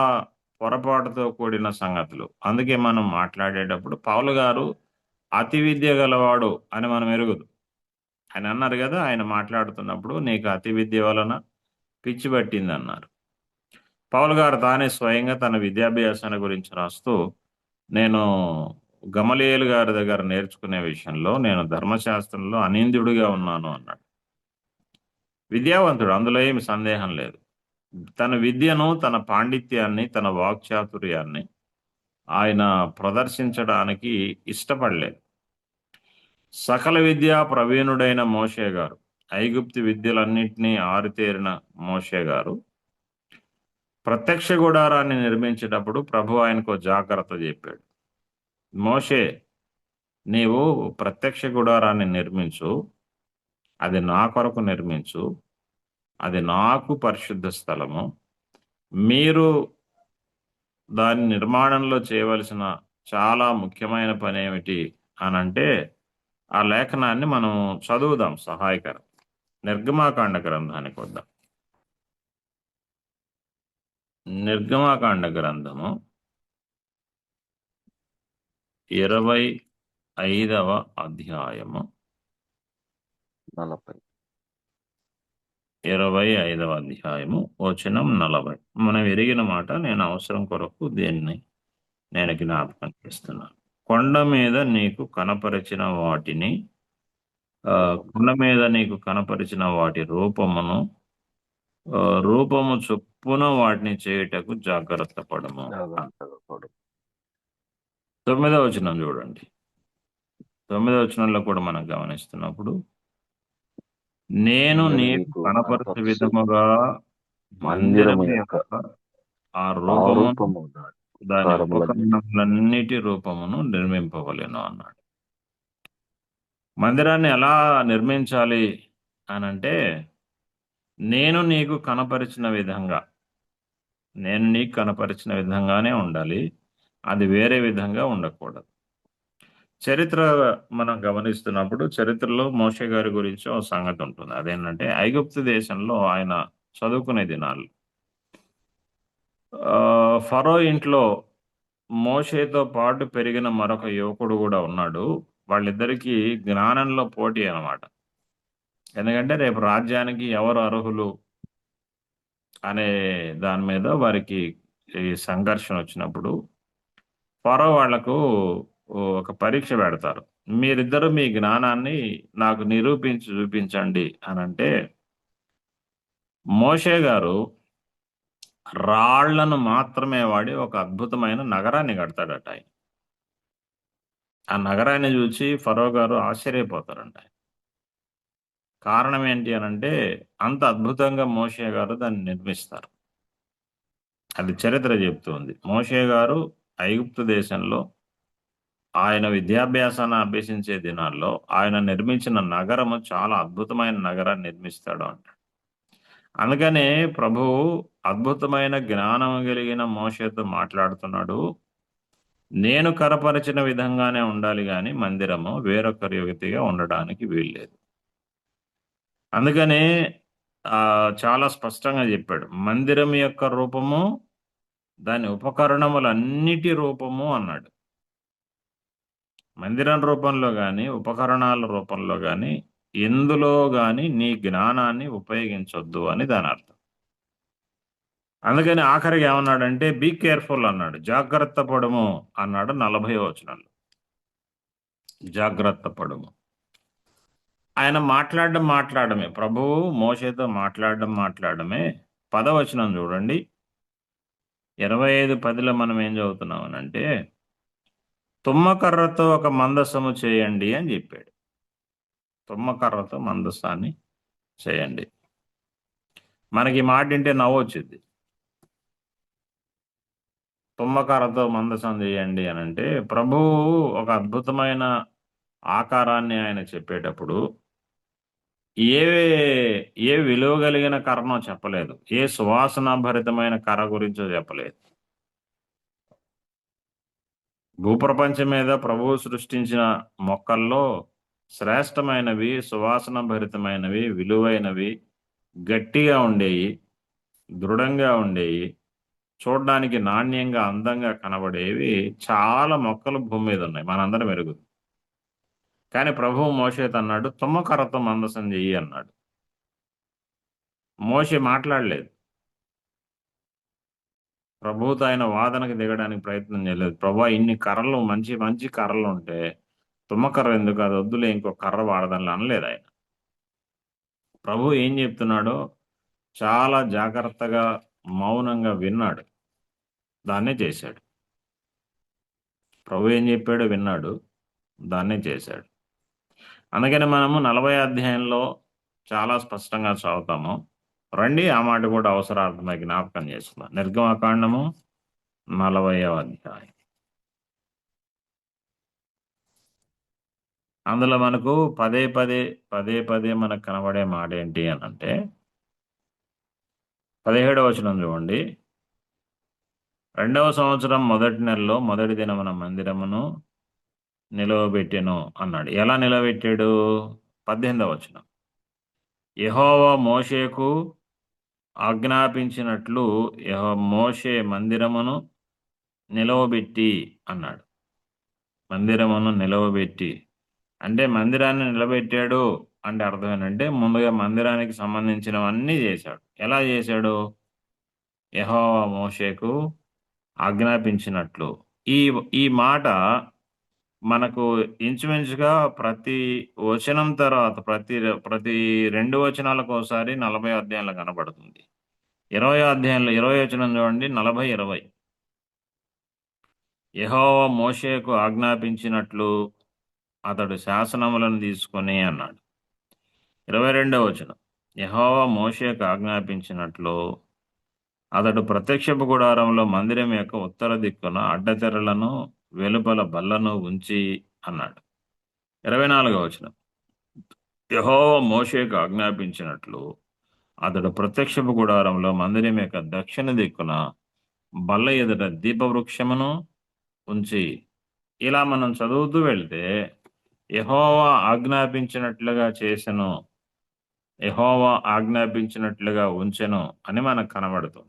పొరపాటుతో కూడిన సంగతులు. అందుకే మనం మాట్లాడేటప్పుడు పౌలు గారు అతి విద్య గలవాడు అని మనం ఎరుగుదు. ఆయన అన్నారు కదా, ఆయన మాట్లాడుతున్నప్పుడు నీకు అతి విద్య వలన పిచ్చి పట్టింది అన్నారు. పౌలు గారు తానే స్వయంగా తన విద్యాభ్యాసాన్ని గురించి రాస్తూ, నేను గమలీయేలు గారి దగ్గర నేర్చుకునే విషయంలో నేను ధర్మశాస్త్రంలో అనింద్యుడిగా ఉన్నాను అన్నాడు. విద్యావంతుడు, అందులో ఏమి సందేహం లేదు. తన విద్యను, తన పాండిత్యాన్ని, తన వాక్చాతుర్యాన్ని ఆయన ప్రదర్శించడానికి ఇష్టపడలేదు. సకల విద్యా ప్రవీణుడైన మోషే గారు, ఐగుప్తు విద్యలన్నింటినీ ఆరితేరిన మోషే గారు ప్రత్యక్ష గుడారాన్ని నిర్మించేటప్పుడు ప్రభు ఆయనకు జాగ్రత్త చెప్పాడు. మోషే, నీవు ప్రత్యక్ష గుడారాన్ని నిర్మించు, అది నా కొరకు నిర్మించు, అది నాకు పరిశుద్ధ స్థలము. మీరు దాని నిర్మాణంలో చేయవలసిన చాలా ముఖ్యమైన పని ఏమిటి అనంటే, ఆ లేఖనాన్ని మనం చదువుదాం సహాయకరం. నిర్గమాకాండ గ్రంథానికి వద్దాం. నిర్గమాకాండ గ్రంథము 25వ అధ్యాయము 40. 25వ అధ్యాయము వచనం 40. మనం ఎరిగిన మాట, నేను అవసరం కొరకు దేన్ని నేను జ్ఞాపకం చేస్తున్నాను. కొండ మీద నీకు కనపరిచిన వాటి రూపమును రూపము చొప్పున వాటిని చేయుటకు జాగ్రత్త పడము. 9వ వచనం చూడండి. 9వ వచనంలో కూడా మనం గమనిస్తున్నప్పుడు, నేను నీకు కనపరచు విధముగా మందిరము యొక్క ఆ రూపము దాని ఉపకరణములన్నిటి రూపమును నిర్మింపవలెను అన్నాడు. మందిరాన్ని ఎలా నిర్మించాలి అనంటే, నేను నీకు కనపరిచిన విధంగానే ఉండాలి, అది వేరే విధంగా ఉండకూడదు. చరిత్ర మనం గమనిస్తున్నప్పుడు చరిత్రలో మోషే గారి గురించి ఒక సంగతి ఉంటుంది. అదేంటంటే, ఐగుప్తు దేశంలో ఆయన చదువుకునే దినాలు ఫరో ఇంట్లో మోషేతో పాటు పెరిగిన మరొక యువకుడు కూడా ఉన్నాడు. వాళ్ళిద్దరికీ జ్ఞానంలో పోటీ అన్నమాట. ఎందుకంటే రేపు రాజ్యానికి ఎవరు అర్హులు అనే దాని మీద వారికి ఈ సంఘర్షణ వచ్చినప్పుడు ఫరో వాళ్లకు ఒక పరీక్ష పెడతారు. మీరిద్దరు మీ జ్ఞానాన్ని నాకు చూపించండి అనంటే, మోషే గారు రాళ్లను మాత్రమే వాడి ఒక అద్భుతమైన నగరాన్ని కడతాడట. ఆయన ఆ నగరాన్ని చూసి ఫరో గారు ఆశ్చర్యపోతారంట. కారణం ఏంటి అనంటే, అంత అద్భుతంగా మోషే గారు దాన్ని నిర్మిస్తారు. అది చరిత్ర చెప్తుంది. మోషే గారు ఐగుప్తు దేశంలో ఆయన విద్యాభ్యాసాన్ని అభ్యసించే దినాల్లో ఆయన నిర్మించిన నగరము చాలా అద్భుతమైన నగరాన్ని నిర్మిస్తాడు అంటాడు. అందుకనే ప్రభువు అద్భుతమైన జ్ఞానం కలిగిన మోషేతో మాట్లాడుతున్నాడు. నేను కరపరిచిన విధంగానే ఉండాలి కానీ మందిరము వేరొకరి యుగతిగా ఉండడానికి వీల్లేదు. అందుకనే చాలా స్పష్టంగా చెప్పాడు, మందిరం యొక్క రూపము దాని ఉపకరణములన్నిటి రూపము అన్నాడు. మందిరం రూపంలో కానీ ఉపకరణాల రూపంలో కానీ ఎందులో కానీ నీ జ్ఞానాన్ని ఉపయోగించొద్దు అని దాని అర్థం. అందుకని ఆఖరికి ఏమన్నాడంటే బీ కేర్ఫుల్ అన్నాడు, జాగ్రత్త పడుము అన్నాడు 40వ వచనంలో. జాగ్రత్త పడుము. ఆయన మాట్లాడడమే, ప్రభువు మోషేతో మాట్లాడడమే. 10వ వచనం చూడండి, 25:10లో మనం ఏం చదువుతున్నామనంటే తుమ్మకర్రతో ఒక మందసము చేయండి అని చెప్పాడు. తుమ్మకర్రతో మందసాన్ని చేయండి. మనకి ఈ మాట వింటే నవ్వు వచ్చింది. తుమ్మకర్రతో మందసం చేయండి అని అంటే ప్రభువు ఒక అద్భుతమైన ఆకారాన్ని ఆయన చెప్పేటప్పుడు ఏ విలువ కలిగిన కర్రనో చెప్పలేదు, ఏ సువాసన భరితమైన కర్ర గురించో చెప్పలేదు. భూప్రపంచం మీద ప్రభువు సృష్టించిన మొక్కల్లో శ్రేష్టమైనవి, సువాసన భరితమైనవి, విలువైనవి, గట్టిగా ఉండేవి, దృఢంగా ఉండేవి, చూడడానికి నాణ్యంగా అందంగా కనబడేవి చాలా మొక్కలు భూమి మీద ఉన్నాయి, మనందరం ఎరుగుతుంది. కానీ ప్రభువు మోషేతో అన్నాడు తుమ్మకర్రతో మందసం చెయ్యి అన్నాడు. మోషే మాట్లాడలేదు, ప్రభువుతో ఆయన వాదనకు దిగడానికి ప్రయత్నం చేయలేదు. ప్రభు ఇన్ని కర్రలు, మంచి మంచి కర్రలు ఉంటే తుమ్మకర్ర ఎందుకు, అది వద్దులే ఇంకో కర్ర వాడదని అనలేదు ఆయన. ప్రభు ఏం చెప్తున్నాడో చాలా జాగ్రత్తగా మౌనంగా విన్నాడు, దాన్నే చేశాడు. ప్రభు ఏం చెప్పాడో విన్నాడు, దాన్నే చేశాడు. అందుకని మనము 40వ అధ్యాయంలో చాలా స్పష్టంగా చదువుతాము. రండి ఆ మాట కూడా అవసరార్థమై జ్ఞాపకం చేసుకుందాం. నిర్గమకాండము 40వ అధ్యాయం. అందులో మనకు పదే పదే మనకు కనబడే మాట ఏంటి అని అంటే 17వ వచనం చూడండి. 2వ సంవత్సరం మొదటి నెలలో మొదటి దినమున మందిరమును నిలవబెట్టెను అన్నాడు. ఎలా నిలబెట్టాడు? 18వ వచనం, యెహోవా మోషేకు ఆజ్ఞాపించినట్లు మోషే మందిరమును నిలవబెట్టి అన్నాడు. మందిరమును నిలవబెట్టి అంటే మందిరాన్ని నిలబెట్టాడు అంటే అర్థం ఏంటంటే ముందుగా మందిరానికి సంబంధించినవన్నీ చేశాడు. ఎలా చేశాడు? యెహోవా మోషేకు ఆజ్ఞాపించినట్లు. ఈ మాట మనకు ఇంచుమించుగా ప్రతి వచనం తర్వాత ప్రతి 2 వచనాలకు ఒకసారి 40వ అధ్యాయంలో కనబడుతుంది. 20వ అధ్యాయంలో 20వ వచనం చూడండి, 40:20. యెహోవా మోషేకు ఆజ్ఞాపించినట్లు అతడు శాసనములను తీసుకొని అన్నాడు. 22వ వచనం, యెహోవా మోషేకు ఆజ్ఞాపించినట్లు అతడు ప్రత్యక్షపు గుడారంలో మందిరం యొక్క ఉత్తర దిక్కున అడ్డతెరలను వెలుపల బల్లను ఉంచి అన్నాడు. 24వ వచనం, యెహోవా మోషేకు ఆజ్ఞాపించినట్లు అతడు ప్రత్యక్షపు గుడారంలో మందిరం యొక్క దక్షిణ దిక్కున బల్ల ఎదుట దీపవృక్షమును ఉంచి. ఇలా మనం చదువుతూ వెళ్తే యెహోవా ఆజ్ఞాపించినట్లుగా చేసెను, యెహోవా ఆజ్ఞాపించినట్లుగా ఉంచెను అని మనకు కనబడుతుంది.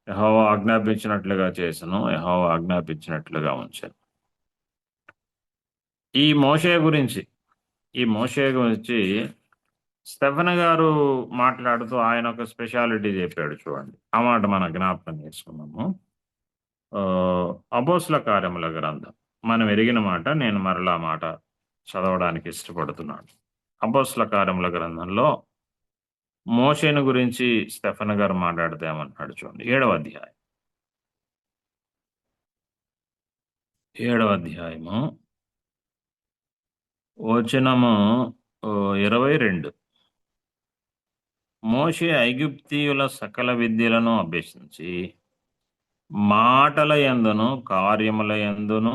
యెహోవా ఆజ్ఞాపించినట్లుగా చేసెను, యెహోవా ఆజ్ఞాపించినట్లుగా ఉంచెను. ఈ మోషే గురించి స్టెఫెన్ గారు మాట్లాడుతూ ఆయన ఒక స్పెషాలిటీ చెప్పాడు. చూడండి, ఆ మాట మనం జ్ఞాపకం చేసుకున్నాము. అపోస్తల కార్యముల గ్రంథం మనం ఎరిగిన మాట, నేను మరలా మాట చదవడానికి ఇష్టపడుతున్నాను. అపోస్తల కార్యముల గ్రంథంలో మోషేను గురించి స్టెఫెన్ గారు మాట్లాడితే ఏమన్నాడు చూడండి. 7వ అధ్యాయం 7వ అధ్యాయము వచనము 22. మోషే ఐగుప్తీయుల సకల విద్యలను అభ్యసించి మాటల యందును కార్యముల యందును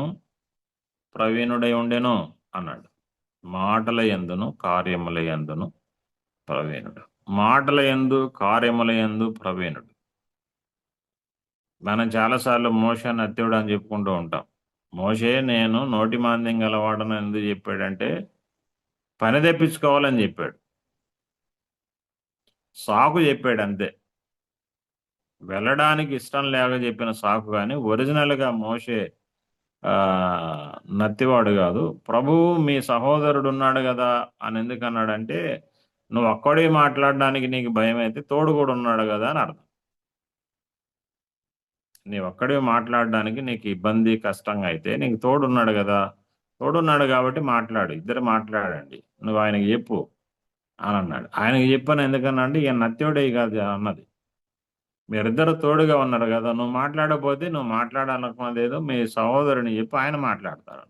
ప్రవీణుడై ఉండెను అన్నాడు. మాటల యందును కార్యముల యందును ప్రవీణుడు. మాటల యందు కార్యముల యందు ప్రవీణుడు. మనం చాలాసార్లు మోషే నత్యుడు అని చెప్పుకుంటూ ఉంటాం. మోషే నేను నోటి మాంద్యం గలవాడని ఎందుకు చెప్పాడంటే పని తెప్పించుకోవాలని చెప్పాడు, సాకు చెప్పాడు అంతే. వెళ్ళడానికి ఇష్టం లేక చెప్పిన సాకు, కానీ ఒరిజినల్గా మోషే నత్తివాడు కాదు. ప్రభువు మీ సహోదరుడు ఉన్నాడు కదా అని ఎందుకు అన్నాడంటే, నువ్వు ఒక్కడే మాట్లాడడానికి నీకు భయం అయితే తోడు కూడా ఉన్నాడు కదా అని అర్థం. నీవు ఒక్కడే మాట్లాడడానికి నీకు ఇబ్బంది కష్టంగా అయితే నీకు తోడున్నాడు కదా, తోడున్నాడు కాబట్టి మాట్లాడు, ఇద్దరు మాట్లాడండి, నువ్వు ఆయనకి చెప్పు అని అన్నాడు. ఆయనకి చెప్పాను ఎందుకన్నా అంటే ఈయన నత్యుడే కాదు అన్నది. మీరిద్దరు తోడుగా ఉన్నారు కదా, నువ్వు మాట్లాడకపోతే నువ్వు మాట్లాడాలనుకున్నదేదో మీ సహోదరుని చెప్పి ఆయన మాట్లాడతారు.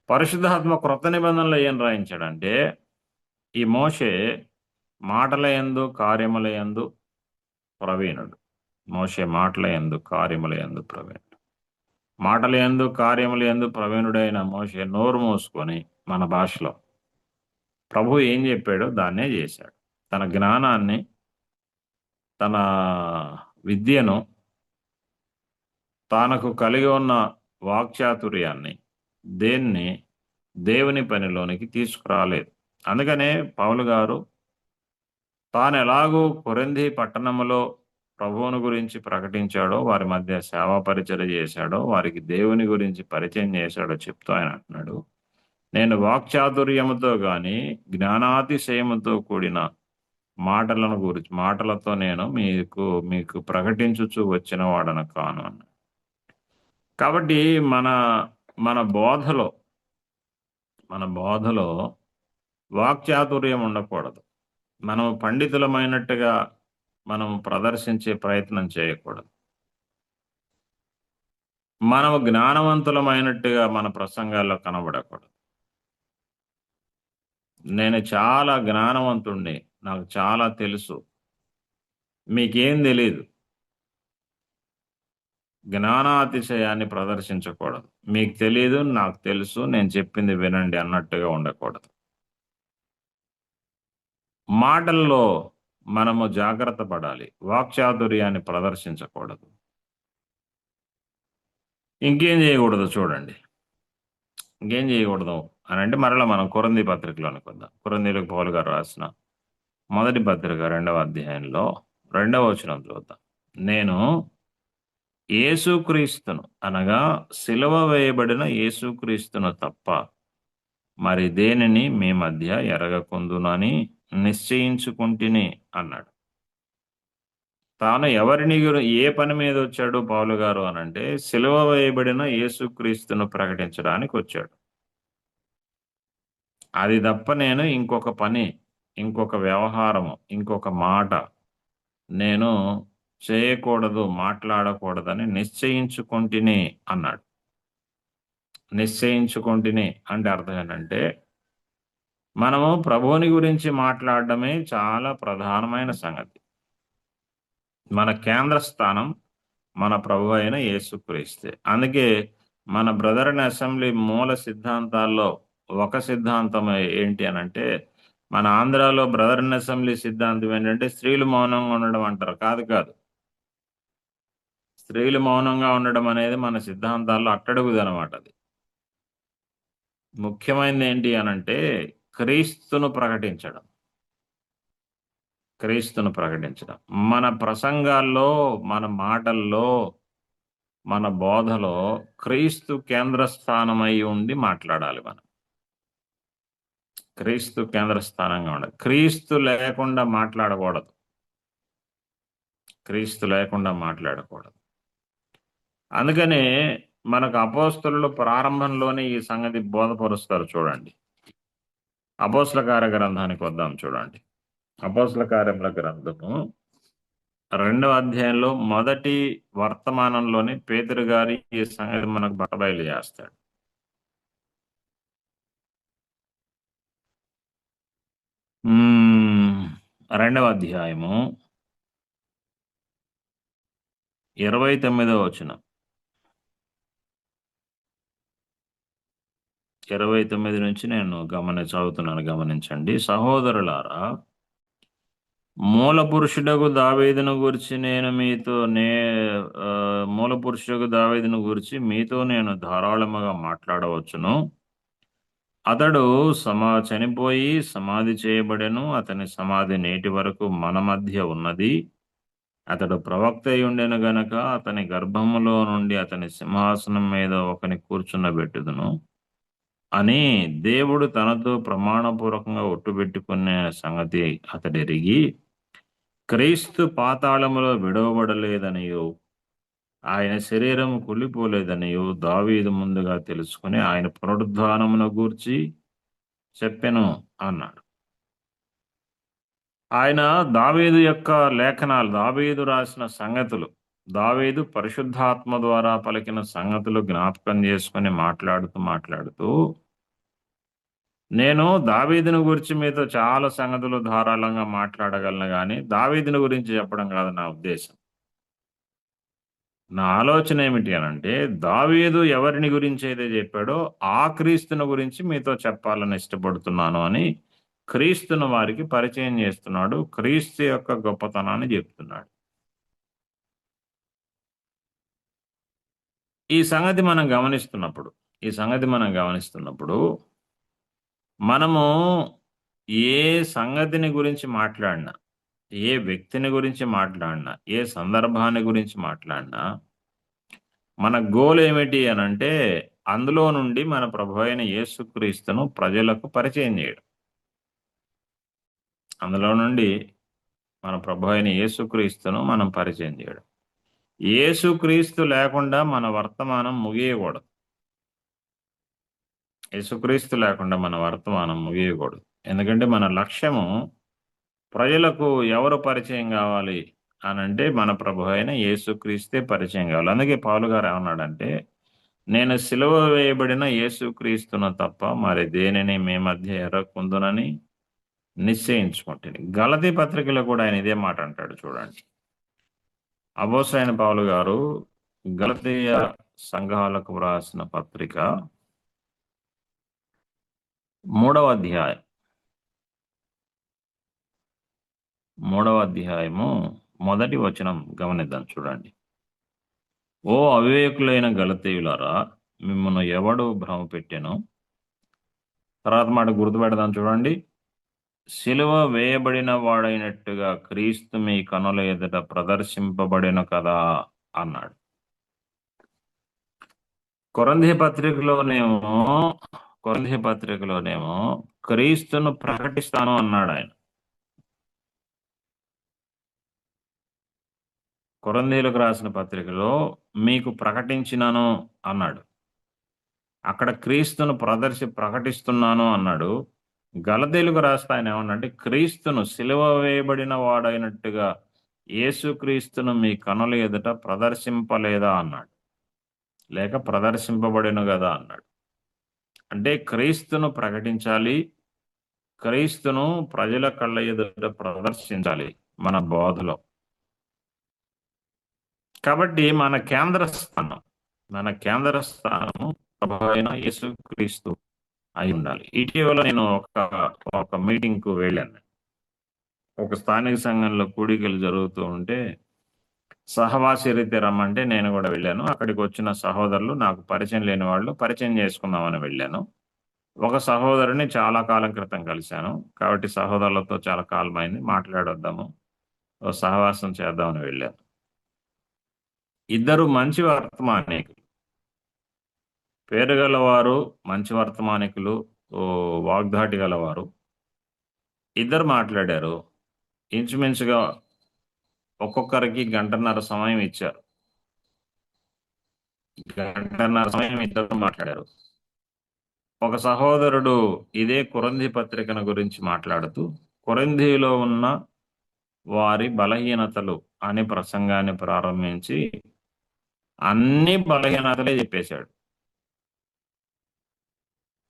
పరిశుద్ధాత్మ క్రొత్త నిబంధనలో ఏం రాయించాడంటే, ఈ మోషే మాటల యందు కార్యముల యందు ప్రవీణుడు. మోషే మాటల యందు కార్యముల యందు ప్రవీణుడు. మాటల యందు కార్యముల యందు ప్రవీణుడైన మోషే నోరు మూసుకొని మన భాషలో ప్రభు ఏం చెప్పాడో దాన్నే చేశాడు. తన జ్ఞానాన్ని, తన విద్యను, తనకు కలిగి ఉన్న వాక్చాతుర్యాన్ని దేన్ని దేవుని పనిలోనికి తీసుకురాలేదు. అందుకనే పౌలు గారు తాను ఎలాగూ కొరింథీ పట్టణములో ప్రభువుని గురించి ప్రకటించాడో, వారి మధ్య సేవా పరిచర్య చేశాడో, వారికి దేవుని గురించి పరిచయం చేశాడో చెప్తూ ఆయన అంటున్నాడు, నేను వాక్చాతుర్యముతో గాని జ్ఞానాతిశయముతో కూడిన మాటలతో నేను మీకు ప్రకటించుచు వచ్చిన వాడను కాను అన్నాడు. కాబట్టి మన బోధలో వాక్చాతుర్యం ఉండకూడదు. మనం పండితులమైనట్టుగా మనం ప్రదర్శించే ప్రయత్నం చేయకూడదు. మనం జ్ఞానవంతులమైనట్టుగా మన ప్రసంగాల్లో కనబడకూడదు. నేను చాలా జ్ఞానవంతుణ్ణి, నాకు చాలా తెలుసు, మీకేం తెలీదు. జ్ఞానాతిశయాన్ని ప్రదర్శించకూడదు. మీకు తెలియదు, నాకు తెలుసు, నేను చెప్పింది వినండి అన్నట్టుగా ఉండకూడదు. మాటల్లో మనము జాగ్రత్త పడాలి. వాక్చాతుర్యాన్ని ప్రదర్శించకూడదు. ఇంకేం చేయకూడదు చూడండి. ఇంకేం చేయకూడదు అని అంటే మరలా మనం కొరింథీ పత్రికలోనికి వద్దాం. కొరింథీలకు పౌలు గారు రాసిన మొదటి పత్రిక 2వ అధ్యాయంలో 2వ వచనం చూద్దాం. నేను యేసుక్రీస్తును అనగా సిలువ వేయబడిన యేసుక్రీస్తును తప్ప మరి దేనిని మీ మధ్య ఎరగకుందునని నిశ్చయించుకుంటుని అన్నాడు. తాను ఏ పని మీద వచ్చాడు పౌలు గారు అనంటే సిలువ వేయబడిన యేసుక్రీస్తును ప్రకటించడానికి వచ్చాడు. అది తప్ప నేను ఇంకొక పని, ఇంకొక వ్యవహారము, ఇంకొక మాట నేను చేయకూడదు, మాట్లాడకూడదని నిశ్చయించుకుంటుని అన్నాడు. నిశ్చయించుకుంటుని అంటే అర్థం ఏంటంటే, మనము ప్రభువుని గురించి మాట్లాడడమే చాలా ప్రధానమైన సంగతి. మన కేంద్ర స్థానం మన ప్రభు అయిన యేసుక్రీస్తే. అందుకే మన బ్రదర్ ఇన్ అసెంబ్లీ మూల సిద్ధాంతాల్లో ఒక సిద్ధాంతం ఏంటి అనంటే, మన ఆంధ్రాలో బ్రదర్ ఇన్ అసెంబ్లీ సిద్ధాంతం ఏంటంటే స్త్రీలు మౌనంగా ఉండడం అంటారు. కాదు, స్త్రీలు మౌనంగా ఉండడం అనేది మన సిద్ధాంతాల్లో అట్టడుగుదనమాట. అది ముఖ్యమైనది ఏంటి అనంటే క్రీస్తును ప్రకటించడం. మన ప్రసంగాల్లో, మన మాటల్లో, మన బోధలో క్రీస్తు కేంద్ర స్థానమై ఉండి మాట్లాడాలి. మనం క్రీస్తు కేంద్ర స్థానంగా ఉండాలి. క్రీస్తు లేకుండా మాట్లాడకూడదు. అందుకనే మనకు అపోస్తలులు ప్రారంభంలోనే ఈ సంగతి బోధపరుస్తారు. చూడండి, అపోస్తల కార్య గ్రంథానికి వద్దాం. చూడండి, అపోస్తల కార్యముల గ్రంథము 2వ అధ్యాయంలో మొదటి వర్తమానంలోని పేతురు గారి ఈ సంగతి మనకు బట్టబయలు చేస్తాడు. 2వ అధ్యాయము 29వ వచనం. 29 నుంచి నేను చదువుతున్నాను, గమనించండి. సహోదరులారా, మూల పురుషుడకు దావీదును గురించి నేను మీతో మూల పురుషుడకు దావీదును గురించి మీతో నేను ధారాళముగా మాట్లాడవచ్చును. అతడు చనిపోయి సమాధి చేయబడెను. అతని సమాధి నేటి వరకు మన మధ్య ఉన్నది. అతడు ప్రవక్త అయ్యుండెను గనక అతని గర్భములో నుండి అతని సింహాసనం మీద ఒకని కూర్చున్నబెట్టుదును అని దేవుడు తనతో ప్రమాణపూర్వకంగా ఒట్టుబెట్టుకునే సంగతి అతడెరిగి, క్రీస్తు పాతాళములో విడవబడలేదనియు ఆయన శరీరము కుళ్ళిపోలేదనియు దావీదు ముందుగా తెలుసుకుని ఆయన పునరుద్ధానమును గూర్చి చెప్పెను అన్నాడు. ఆయన దావీదు యొక్క లేఖనాలు, దావీదు రాసిన సంగతులు, దావీదు పరిశుద్ధాత్మ ద్వారా పలికిన సంగతులు జ్ఞాపకం చేసుకుని మాట్లాడుతూ నేను దావీదుని గురించి మీతో చాలా సంగతులు ధారాళంగా మాట్లాడగలను, కానీ దావీదుని గురించి చెప్పడం కాదు నా ఉద్దేశం. నా ఆలోచన ఏమిటి అనంటే, దావీదు ఎవరిని గురించి అయితే చెప్పాడో ఆ క్రీస్తుని గురించి మీతో చెప్పాలని ఇష్టపడుతున్నాను అని క్రీస్తును వారికి పరిచయం చేస్తున్నాడు. క్రీస్తు యొక్క గొప్పతనాన్ని చెప్తున్నాడు. ఈ సంగతి మనం గమనిస్తున్నప్పుడు మనము ఏ సంగతిని గురించి మాట్లాడినా, ఏ వ్యక్తిని గురించి మాట్లాడినా, ఏ సందర్భాన్ని గురించి మాట్లాడినా మన గోల్ ఏమిటి అనంటే, అందులో నుండి మన ప్రభు అయిన యేసుక్రీస్తును ప్రజలకు పరిచయం చేయడం. అందులో నుండి మన ప్రభు అయిన యేసుక్రీస్తును మనం పరిచయం చేయడం. యేసుక్రీస్తు లేకుండా మన వర్తమానం ముగియకూడదు. యేసుక్రీస్తు లేకుండా మన వర్తమానం ముగియకూడదు. ఎందుకంటే మన లక్ష్యము ప్రజలకు ఎవరు పరిచయం కావాలి అనంటే మన ప్రభు అయిన యేసుక్రీస్తే పరిచయం కావాలి. అందుకే పౌలు గారు ఏమన్నాడంటే, నేను సిలువ వేయబడిన యేసుక్రీస్తును తప్ప మరి దేనిని మీ మధ్య ఎరకుందునని నిశ్చయించుకుంటుంది. గలతీ పత్రికలో కూడా ఆయన ఇదే మాట అంటాడు. చూడండి, అపోస్తలుడైన పౌలు గారు గలతీయ సంఘాలకు వ్రాసిన పత్రిక 3వ అధ్యాయము 1వ వచనం గమనిద్దాం. చూడండి, ఓ అవివేకులైన గలతీయులారా, మిమ్మల్ని ఎవడు భ్రమ పెట్టెను? తర్వాత మాట గుర్తుపెడదాం. చూడండి, సిలువ వేయబడిన వాడైనట్టుగా క్రీస్తు మీ కనుల ఎదుట ప్రదర్శింపబడిన కదా అన్నాడు. కొరింథీ పత్రికలోనేమో క్రీస్తును ప్రకటిస్తాను అన్నాడు ఆయన. కొరింథీయులకు రాసిన పత్రికలో మీకు ప్రకటించినాను అన్నాడు. అక్కడ క్రీస్తును ప్రకటిస్తున్నాను అన్నాడు. గలతీయులకు రాస్తే ఆయన ఏమన్నాడంటే, క్రీస్తును సిలువ వేయబడిన వాడైనట్టుగా యేసుక్రీస్తును మీ కనుల ఎదుట ప్రదర్శింపలేదా అన్నాడు, లేక ప్రదర్శింపబడిన కదా అన్నాడు. అంటే క్రీస్తును ప్రకటించాలి, క్రీస్తును ప్రజల కళ్ళ ఎదుట ప్రదర్శించాలి మన బోధలో. కాబట్టి మన కేంద్ర స్థానము ప్రభు అయిన యేసుక్రీస్తు అయి ఉండాలి. ఇటీవల నేను ఒక మీటింగ్కు వెళ్ళాను. ఒక స్థానిక సంఘంలో కూడికలు జరుగుతూ ఉంటే సహవాసి రీతి రమ్మంటే నేను కూడా వెళ్ళాను. అక్కడికి వచ్చిన సహోదరులు నాకు పరిచయం లేని వాళ్ళు, పరిచయం చేసుకుందామని వెళ్ళాను. ఒక సహోదరుని చాలా కాలం క్రితం కలిశాను. కాబట్టి సహోదరులతో చాలా కాలం అయింది, మాట్లాడొద్దాము, సహవాసం చేద్దామని వెళ్ళాను. ఇద్దరు మంచి వర్తమానికులు, పేరు గలవారు, మంచి వర్తమానికులు, వాగ్దాటి గలవారు. ఇద్దరు మాట్లాడారు. ఇంచుమించుగా ఒక్కొక్కరికి 1.5 గంట సమయం ఇచ్చారు. 1.5 గంట సమయం ఇద్దరు మాట్లాడారు. ఒక సహోదరుడు ఇదే కొరింథీ పత్రికను గురించి మాట్లాడుతూ కొరింథీలో ఉన్న వారి బలహీనతలు అనే ప్రసంగాన్ని ప్రారంభించి అన్ని బలహీనతలే చెప్పేశాడు.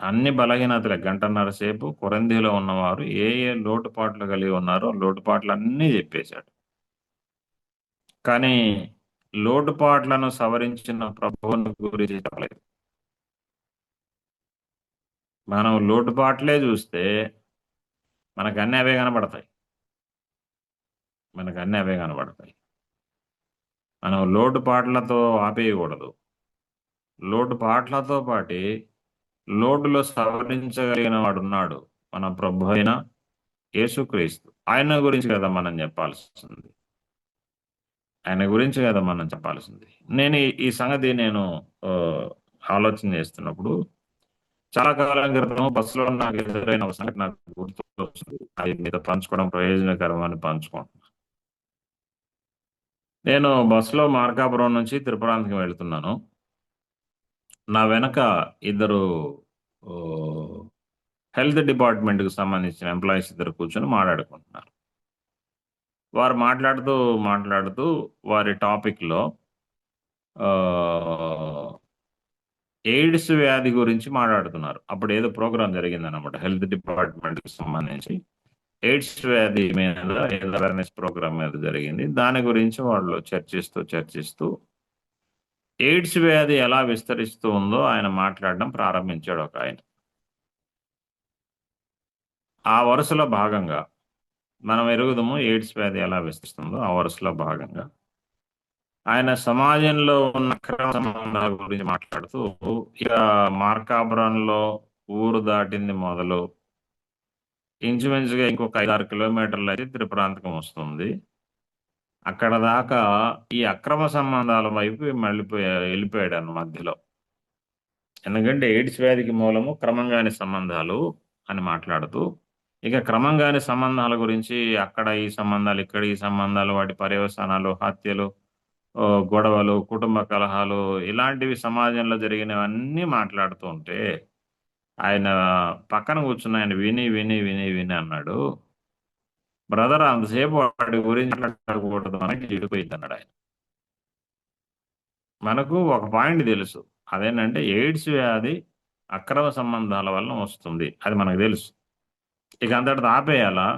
అన్ని బలహీనతలే. 1.5 గంట సేపు కొరింథీలో ఉన్నవారు ఏ లోటుపాట్లు కలిగి ఉన్నారో లోటుపాట్లు అన్నీ చెప్పేశాడు. కానీ లోటుపాట్లను సవరించిన ప్రభువుని గురించి చెప్పలేదు. మనం లోటుపాట్లే చూస్తే మనకు అన్నీ అవే కనబడతాయి. మనకు అన్నీ అవే కనబడతాయి. మనం లోటుపాట్లతో ఆపేయకూడదు. లోటుపాట్లతో పాటి లోటులో సవరించగలిగిన వాడున్నాడు, మన ప్రభు అయిన యేసుక్రీస్తు. ఆయన గురించి కదా మనం చెప్పాల్సింది. ఆయన గురించి కదా మనం చెప్పాల్సింది. నేను ఈ సంగతి నేను ఆ, ఆలోచన చేస్తున్నప్పుడు చాలా కాలం క్రితం బస్సులో నాకు ఎదురైన ఒక సంగతి నాకు గుర్తు వస్తుంది. అది మీతో పంచుకోవడం ప్రయోజనకరం అని పంచుకుంటున్నాను. నేను బస్సులో మార్కాపురం నుంచి తిరుపరాంతకి వెళ్తున్నాను. నా వెనక ఇద్దరు హెల్త్ డిపార్ట్మెంట్కి సంబంధించిన ఎంప్లాయీస్ ఇద్దరు కూర్చొని మాట్లాడుకుంటున్నారు. వారు మాట్లాడుతూ మాట్లాడుతూ వారి టాపిక్లో ఎయిడ్స్ వ్యాధి గురించి మాట్లాడుతున్నారు. అప్పుడు ఏదో ప్రోగ్రామ్ జరిగిందన్నమాట హెల్త్ డిపార్ట్మెంట్కి సంబంధించి. ఎయిడ్స్ వ్యాధి మీద ఏదో అవేర్నెస్ ప్రోగ్రామ్ మీద జరిగింది. దాని గురించి వాళ్ళు చర్చిస్తూ ఎయిడ్స్ వ్యాధి ఎలా విస్తరిస్తూ ఉందో ఆయన మాట్లాడడం ప్రారంభించాడు ఒక ఆయన. ఆ వరుసలో భాగంగా మనం ఎరుగుదము ఎయిడ్స్ వ్యాధి ఎలా విస్తరిస్తుందో ఆ వరుసలో భాగంగా ఆయన సమాజంలో ఉన్న అక్రమ సంబంధాల గురించి మాట్లాడుతూ, ఇక మార్కాపురంలో ఊరు దాటింది మొదలు ఇంచుమించుగా ఇంకొక 5-6 కిలోమీటర్లు అయితే త్రిపురాంతకం వస్తుంది. అక్కడ దాకా ఈ అక్రమ సంబంధాల వైపు వెళ్ళిపోయాడు అన్న మధ్యలో. ఎందుకంటే ఎయిడ్స్ వ్యాధికి మూలము క్రమంగాని సంబంధాలు అని మాట్లాడుతూ, ఇక క్రమంగాని సంబంధాల గురించి అక్కడ ఈ సంబంధాలు, ఇక్కడ ఈ సంబంధాలు, వాటి పర్యవసానాలు, హత్యలు, గొడవలు, కుటుంబ కలహాలు, ఇలాంటివి సమాజంలో జరిగినవన్నీ మాట్లాడుతూ ఉంటే ఆయన పక్కన కూర్చున్న ఆయన విని విని విని విని అన్నాడు, బ్రదర్ అంతసేపు వాడి గురించి మాట్లాడకూడదు, మనకి చెడిపోయింది అన్నాడు ఆయన. మనకు ఒక పాయింట్ తెలుసు, అదేంటంటే ఎయిడ్స్ వ్యాధి అక్రమ సంబంధాల వలన వస్తుంది, అది మనకు తెలుసు. ఇక అంతటితో ఆపేయాలా?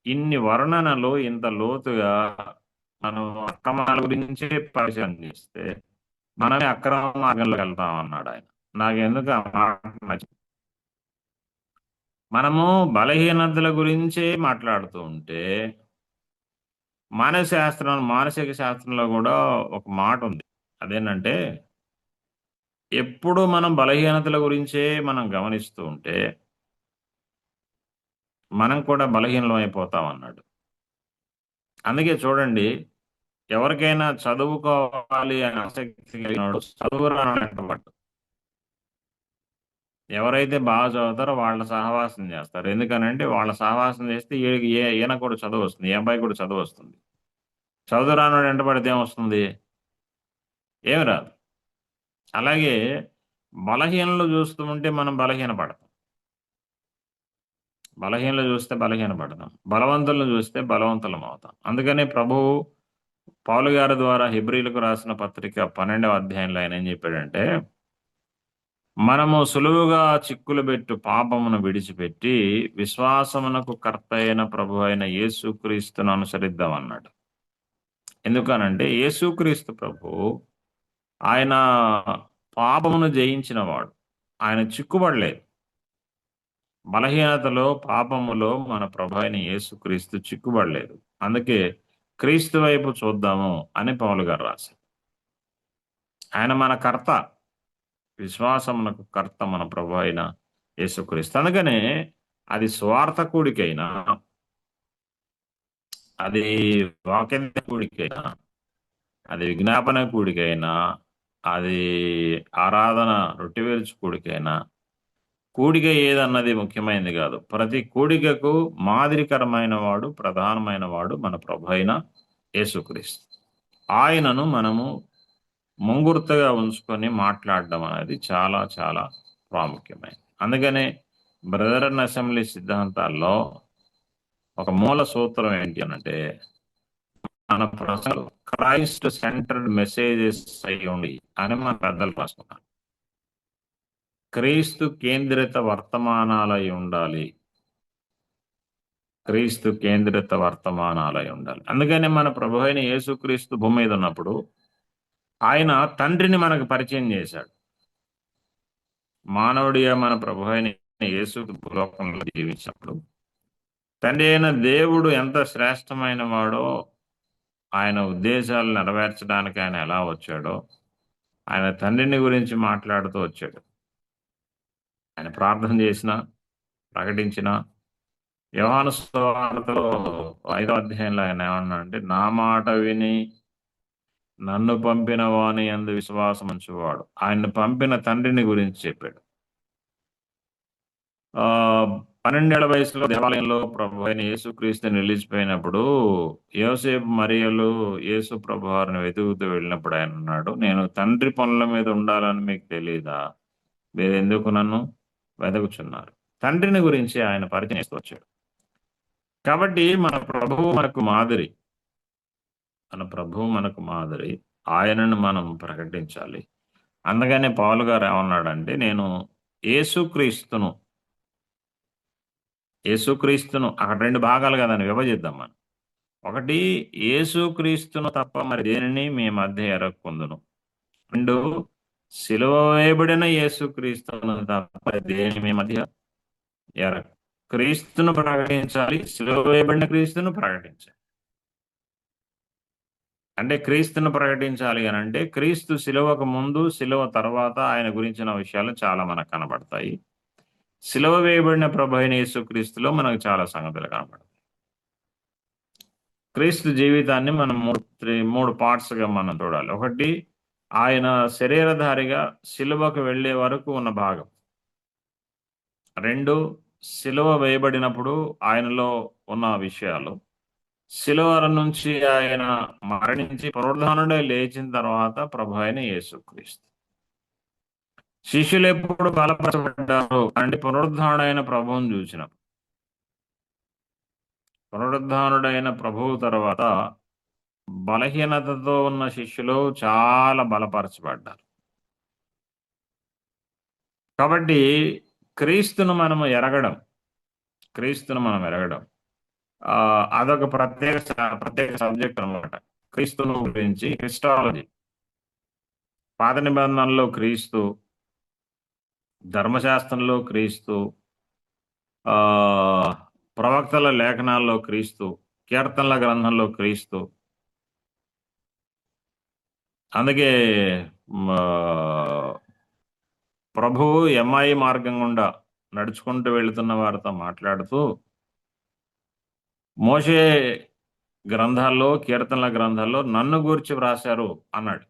ఇన్ని వర్ణనలు ఇంత లోతుగా మనం అక్రమాల గురించే పరిచయం చేస్తే మనమే అక్రమ మార్గంలోకి వెళ్తాం అన్నాడు ఆయన. నాకెందుకు ఆ మాట నచ్చింది. మనము బలహీనతల గురించే మాట్లాడుతూ ఉంటే మానసిక శాస్త్రంలో కూడా ఒక మాట ఉంది. అదేంటంటే ఎప్పుడు మనం బలహీనతల గురించే మనం గమనిస్తూ ఉంటే మనం కూడా బలహీనం అయిపోతాం అన్నాడు. అందుకే చూడండి, ఎవరికైనా చదువుకోవాలి అని ఆసక్తి కలిగినవాడు చదువురానంటవాడు. ఎవరైతే బాగా చదువుతారో వాళ్ళ సహవాసం చేస్తారు. ఎందుకనంటే వాళ్ళ సహవాసం చేస్తే ఈయన కూడా చదువు వస్తుంది, ఈ అబ్బాయి కూడా చదువు వస్తుంది. చదువు రానోడు వెంట పడితే ఏమొస్తుంది? ఏమి రాదు. అలాగే బలహీనలు చూస్తూ ఉంటే మనం బలహీనపడతాం, బలహీనలు చూస్తే బలహీనపడతాం, బలవంతులను చూస్తే బలవంతులం అవుతాం. అందుకనే ప్రభువు పౌలు గారి ద్వారా హెబ్రీలకు రాసిన పత్రిక 12వ అధ్యాయంలో ఆయన ఏం చెప్పాడంటే, మనము సులువుగా చిక్కులు పెట్టు పాపమును విడిచిపెట్టి విశ్వాసమునకు కర్త అయిన ప్రభు అయిన యేసుక్రీస్తును అనుసరిద్దాం అన్నాడు. ఎందుకనంటే యేసుక్రీస్తు ప్రభు ఆయన పాపమును జయించిన వాడు, ఆయన చిక్కుబడలేదు. బలహీనతలో, పాపములో మన ప్రభు అయిన యేసుక్రీస్తు చిక్కుబడలేదు. అందుకే క్రీస్తు వైపు చూద్దాము అని పౌలు గారు రాశారు. ఆయన మన కర్త, విశ్వాసమునకు కర్త మన ప్రభు అయిన యేసుక్రీస్తు. అందుకనే అది స్వార్థ కూడికైనా, అది వాక్య కూడికైనా, అది విజ్ఞాపన కూడికైనా, అది ఆరాధన రొట్టె విరుచు కూడికైనా, కూడిక ఏదన్నది ముఖ్యమైనది కాదు. ప్రతి కూడికకు మాదిరికరమైన వాడు, ప్రధానమైన వాడు మన ప్రభు అయిన యేసుక్రీస్తు. ఆయనను మనము ముంగుర్తుగా ఉంచుకొని మాట్లాడడం అనేది చాలా చాలా ప్రాముఖ్యమైనది. అందుకనే బ్రదరన్ అసెంబ్లీ సిద్ధాంతాల్లో ఒక మూల సూత్రం ఏంటి అనంటే, మన ప్రజలు క్రైస్ట్ సెంటర్డ్ మెసేజెస్ అయి ఉండి అని మన పెద్దలు రాసుకున్నారు. క్రీస్తు కేంద్రిత వర్తమానాలై ఉండాలి, క్రీస్తు కేంద్రిత వర్తమానాలై ఉండాలి. అందుకనే మన ప్రభు అయిన యేసుక్రీస్తు భూమి మీద ఉన్నప్పుడు ఆయన తండ్రిని మనకు పరిచయం చేశాడు. మానవుడిగా మన ప్రభు అయిన యేసు భూలోకంలో జీవించినప్పుడు తండ్రి అయిన దేవుడు ఎంత శ్రేష్టమైన వాడో ఆయన ఉద్దేశాలు నెరవేర్చడానికి ఆయన ఎలా వచ్చాడో, ఆయన తండ్రిని గురించి మాట్లాడుతూ వచ్చాడు. ఆయన ప్రార్థన చేసిన, ప్రకటించిన, యోహాను సువార్తలో 5వ అధ్యాయంలో ఆయన ఏమన్నా అంటే, నా మాట విని నన్ను పంపిన వాని యందు విశ్వాసం ఉంచువాడు. ఆయన్ని పంపిన తండ్రిని గురించి చెప్పాడు. 12 ఏళ్ల వయసులో దేవాలయంలో ప్రభు అయిన యేసుక్రీస్తు నిలిచిపోయినప్పుడు యోసేపు మరియలు యేసు ప్రభు వారిని వెతుకుతూ వెళ్ళినప్పుడు ఆయన అన్నాడు, నేను తండ్రి పనుల మీద ఉండాలని మీకు తెలియదా? మీరు ఎందుకు నన్ను వెతుకుచున్నారు? తండ్రిని గురించి ఆయన పరిచయం చేస్తూ వచ్చాడు. కాబట్టి మన ప్రభువు మనకు మాదిరి. ఆయనను మనం ప్రకటించాలి. అందుకనే పౌలు గారు ఏమన్నాడంటే, నేను యేసుక్రీస్తును అక్కడ 2 భాగాలు కదని విభజిద్దాం మనం. ఒకటి, యేసుక్రీస్తును తప్ప మరి దేనిని మీ మధ్య ఎరక్కుందును. 2, సిలువ వేయబడిన యేసుక్రీస్తును తప్ప దేని మీ మధ్య క్రీస్తును ప్రకటించాలి, సిలువ వేయబడిన క్రీస్తును ప్రకటించాలి. అంటే క్రీస్తును ప్రకటించాలి అని అంటే క్రీస్తు సిలువకు ముందు, సిలువ తర్వాత ఆయన గురించిన విషయాలు చాలా మనకు కనబడతాయి. సిలువ వేయబడిన ప్రభు అయిన యేసుక్రీస్తులో మనకు చాలా సంగతులు కనబడతాయి. క్రీస్తు జీవితాన్ని మనం 3 పార్ట్స్గా మనం చూడాలి. ఒకటి, ఆయన శరీరధారిగా సిలువకు వెళ్ళే వరకు ఉన్న భాగం. 2, సిలువ వేయబడినప్పుడు ఆయనలో ఉన్న విషయాలు. సిలువ నుంచి ఆయన మరణించి పునరుద్ధానుడై లేచిన తర్వాత ప్రభు అయిన యేసుక్రీస్తు. శిష్యులు ఎప్పుడు బలపరచబడ్డారు అంటే పునరుద్ధానుడైన ప్రభువును చూసినప్పుడు. పునరుద్ధానుడైన ప్రభువు తర్వాత బలహీనతతో ఉన్న శిష్యులు చాలా బలపరచబడ్డారు. కాబట్టి క్రీస్తును మనం ఎరగడం అదొక ప్రత్యేక సబ్జెక్ట్ అన్నమాట. క్రీస్తును గురించి క్రిస్టాలజీ. పాత నిబంధనలో క్రీస్తు, ధర్మశాస్త్రంలో క్రీస్తు, ప్రవక్తల లేఖనాల్లో క్రీస్తు, కీర్తనల గ్రంథంలో క్రీస్తు. అందుకే ప్రభువు ఎమ్మాయి మార్గం గుండా నడుచుకుంటూ వెళుతున్న వారితో మాట్లాడుతూ మోషే గ్రంథాల్లో, కీర్తనల గ్రంథాల్లో నన్ను గూర్చి వ్రాశారు అన్నాడు.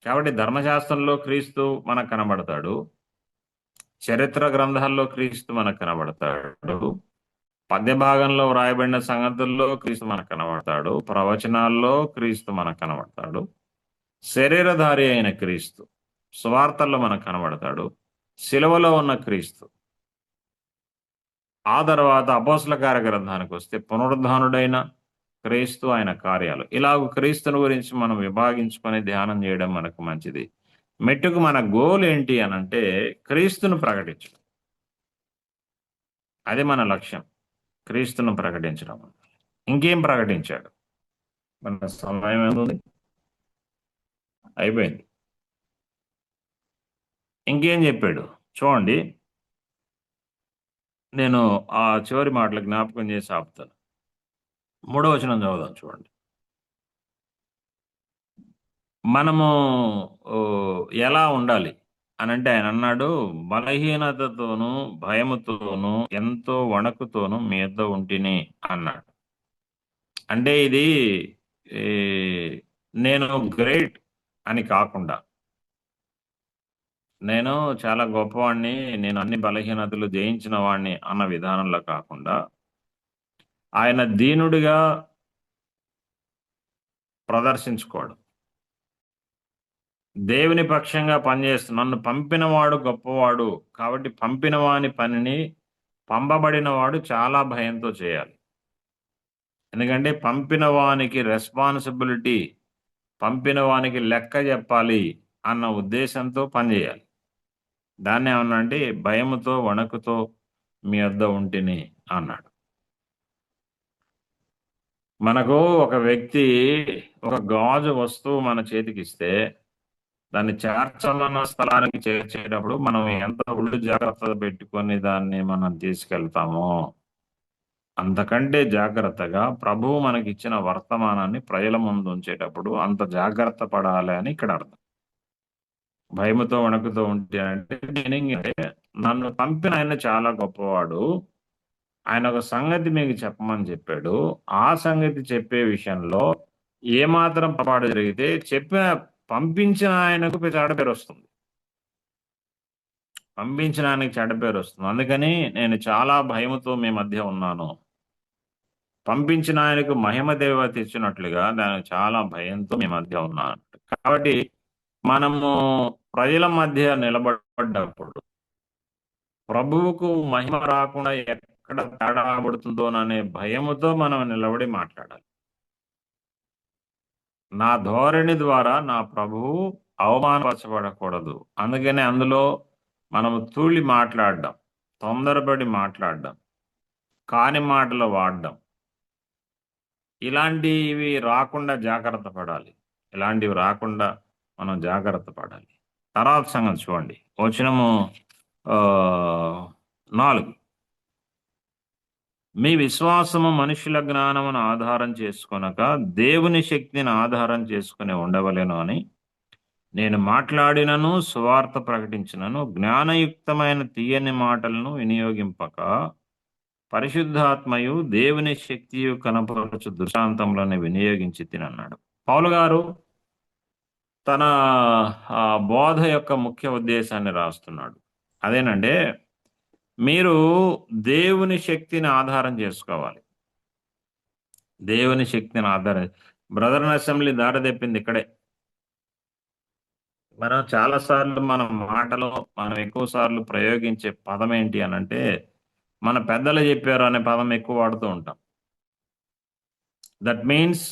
కాబట్టి ధర్మశాస్త్రంలో క్రీస్తు మనకు కనబడతాడు, చరిత్ర గ్రంథాల్లో క్రీస్తు మనకు కనబడతాడు, పద్య భాగంలో వ్రాయబడిన సంగతుల్లో క్రీస్తు మనకు కనబడతాడు, ప్రవచనాల్లో క్రీస్తు మనకు కనబడతాడు, శరీరధారి అయిన క్రీస్తు సువార్తల్లో మనకు కనబడతాడు, సిలువలో ఉన్న క్రీస్తు. ఆ తర్వాత అపోస్తల కార్య గ్రంథానికి వస్తే పునరుద్ధానుడైన క్రీస్తు, ఆయన కార్యాలు. ఇలాగ క్రీస్తుని గురించి మనం విభాగించుకొని ధ్యానం చేయడం మనకు మంచిది. మెట్టుకు మన గోల్ ఏంటి అనంటే క్రీస్తును ప్రకటించడం. అది మన లక్ష్యం, క్రీస్తును ప్రకటించడం. ఇంకేం ప్రకటించాడు? మన సమయం ఏముంది, అయిపోయింది. ఇంకేం చెప్పాడు చూడండి. నేను ఆ చివరి మాటలు జ్ఞాపకం చేసి ఆపుతాను. 3వ వచనం చదువుదాం చూడండి. మనము ఎలా ఉండాలి అనంటే ఆయన అన్నాడు, బలహీనతతోనూ భయముతోనూ ఎంతో వణకుతోనూ మీ యొద్ద ఉంటిని అన్నాడు. అంటే ఇది నేను గ్రేట్ అని కాకుండా, నేను చాలా గొప్పవాణ్ణి, నేను అన్ని బలహీనతలు జయించిన వాణ్ణి అన్న విధానంలో కాకుండా, ఆయన దీనుడిగా ప్రదర్శించుకోవడం. దేవుని పక్షంగా పనిచేస్తు నన్ను పంపినవాడు గొప్పవాడు కాబట్టి పంపిన వాని పనిని పంపబడిన వాడు చాలా భయంతో చేయాలి. ఎందుకంటే పంపిన వానికి రెస్పాన్సిబిలిటీ, పంపిన వానికి లెక్క చెప్పాలి అన్న ఉద్దేశంతో పనిచేయాలి. దాన్ని ఏమన్నా అంటే భయముతో వణకుతో మీ వద్ద ఉంటిని అన్నాడు. మనకు ఒక వ్యక్తి ఒక గాజు వస్తువు మన చేతికి ఇస్తే దాన్ని చేర్చాలన్న స్థలానికి చేర్చేటప్పుడు మనం ఎంత ఒళ్ళు జాగ్రత్త పెట్టుకొని దాన్ని మనం తీసుకెళ్తామో, అంతకంటే జాగ్రత్తగా ప్రభువు మనకిచ్చిన వర్తమానాన్ని ప్రజల ముందు ఉంచేటప్పుడు అంత జాగ్రత్త పడాలి అని ఇక్కడ అర్థం. భయముతో వణుకుతూ ఉంటే అంటే మీనింగ్ అంటే నన్ను పంపిన ఆయన చాలా గొప్పవాడు, ఆయన ఒక సంగతి మీకు చెప్పమని చెప్పాడు. ఆ సంగతి చెప్పే విషయంలో ఏమాత్రం పొరపాటు జరిగితే పంపించిన ఆయనకు చెడ్డ పేరు వస్తుంది. పంపించిన ఆయనకు చెడ్డ పేరు వస్తుంది. అందుకని నేను చాలా భయముతో మీ మధ్య ఉన్నాను. పంపించిన ఆయనకు మహిమ దేవ తెచ్చినట్లుగా దానికి చాలా భయంతో మీ మధ్య ఉన్నాను. కాబట్టి మనము ప్రజల మధ్య నిలబడ్డప్పుడు ప్రభువుకు మహిమ రాకుండా ఎక్కడ తేడా పడుతుందోననే భయముతో మనం నిలబడి మాట్లాడాలి. నా ధోరణి ద్వారా నా ప్రభువు అవమానపరచబడకూడదు. అందుకనే అందులో మనము తూళి మాట్లాడడం, తొందరపడి మాట్లాడడం, కాని మాటలు వాడడం, ఇలాంటివి రాకుండా జాగ్రత్త పడాలి. ఇలాంటివి రాకుండా మనం జాగ్రత్త పడాలి. తర్వాత సంగతి చూడండి, వచనము 4. మీ విశ్వాసము మనుషుల జ్ఞానమును ఆధారం చేసుకొనక దేవుని శక్తిని ఆధారం చేసుకుని ఉండవలెను అని నేను మాట్లాడినను సువార్త ప్రకటించినను జ్ఞానయుక్తమైన తీయని మాటలను వినియోగింపక పరిశుద్ధాత్మయు దేవుని శక్తియు కనపరచు దృష్టాంతములను వినియోగించి తినన్నాడు. పౌలు గారు తన బోధ యొక్క ముఖ్య ఉద్దేశాన్ని రాస్తున్నాడు. అదేనంటే మీరు దేవుని శక్తిని ఆధారం చేసుకోవాలి. దేవుని శక్తిని ఆధారం. బ్రదర్ అసెంబ్లీ దారి తెప్పింది ఇక్కడే. మనం చాలాసార్లు మన మాటలో మనం ఎక్కువ సార్లు ప్రయోగించే పదం ఏంటి అని అంటే మన పెద్దలు చెప్పారు అనే పదం ఎక్కువ వాడుతూ ఉంటాం. దట్ మీన్స్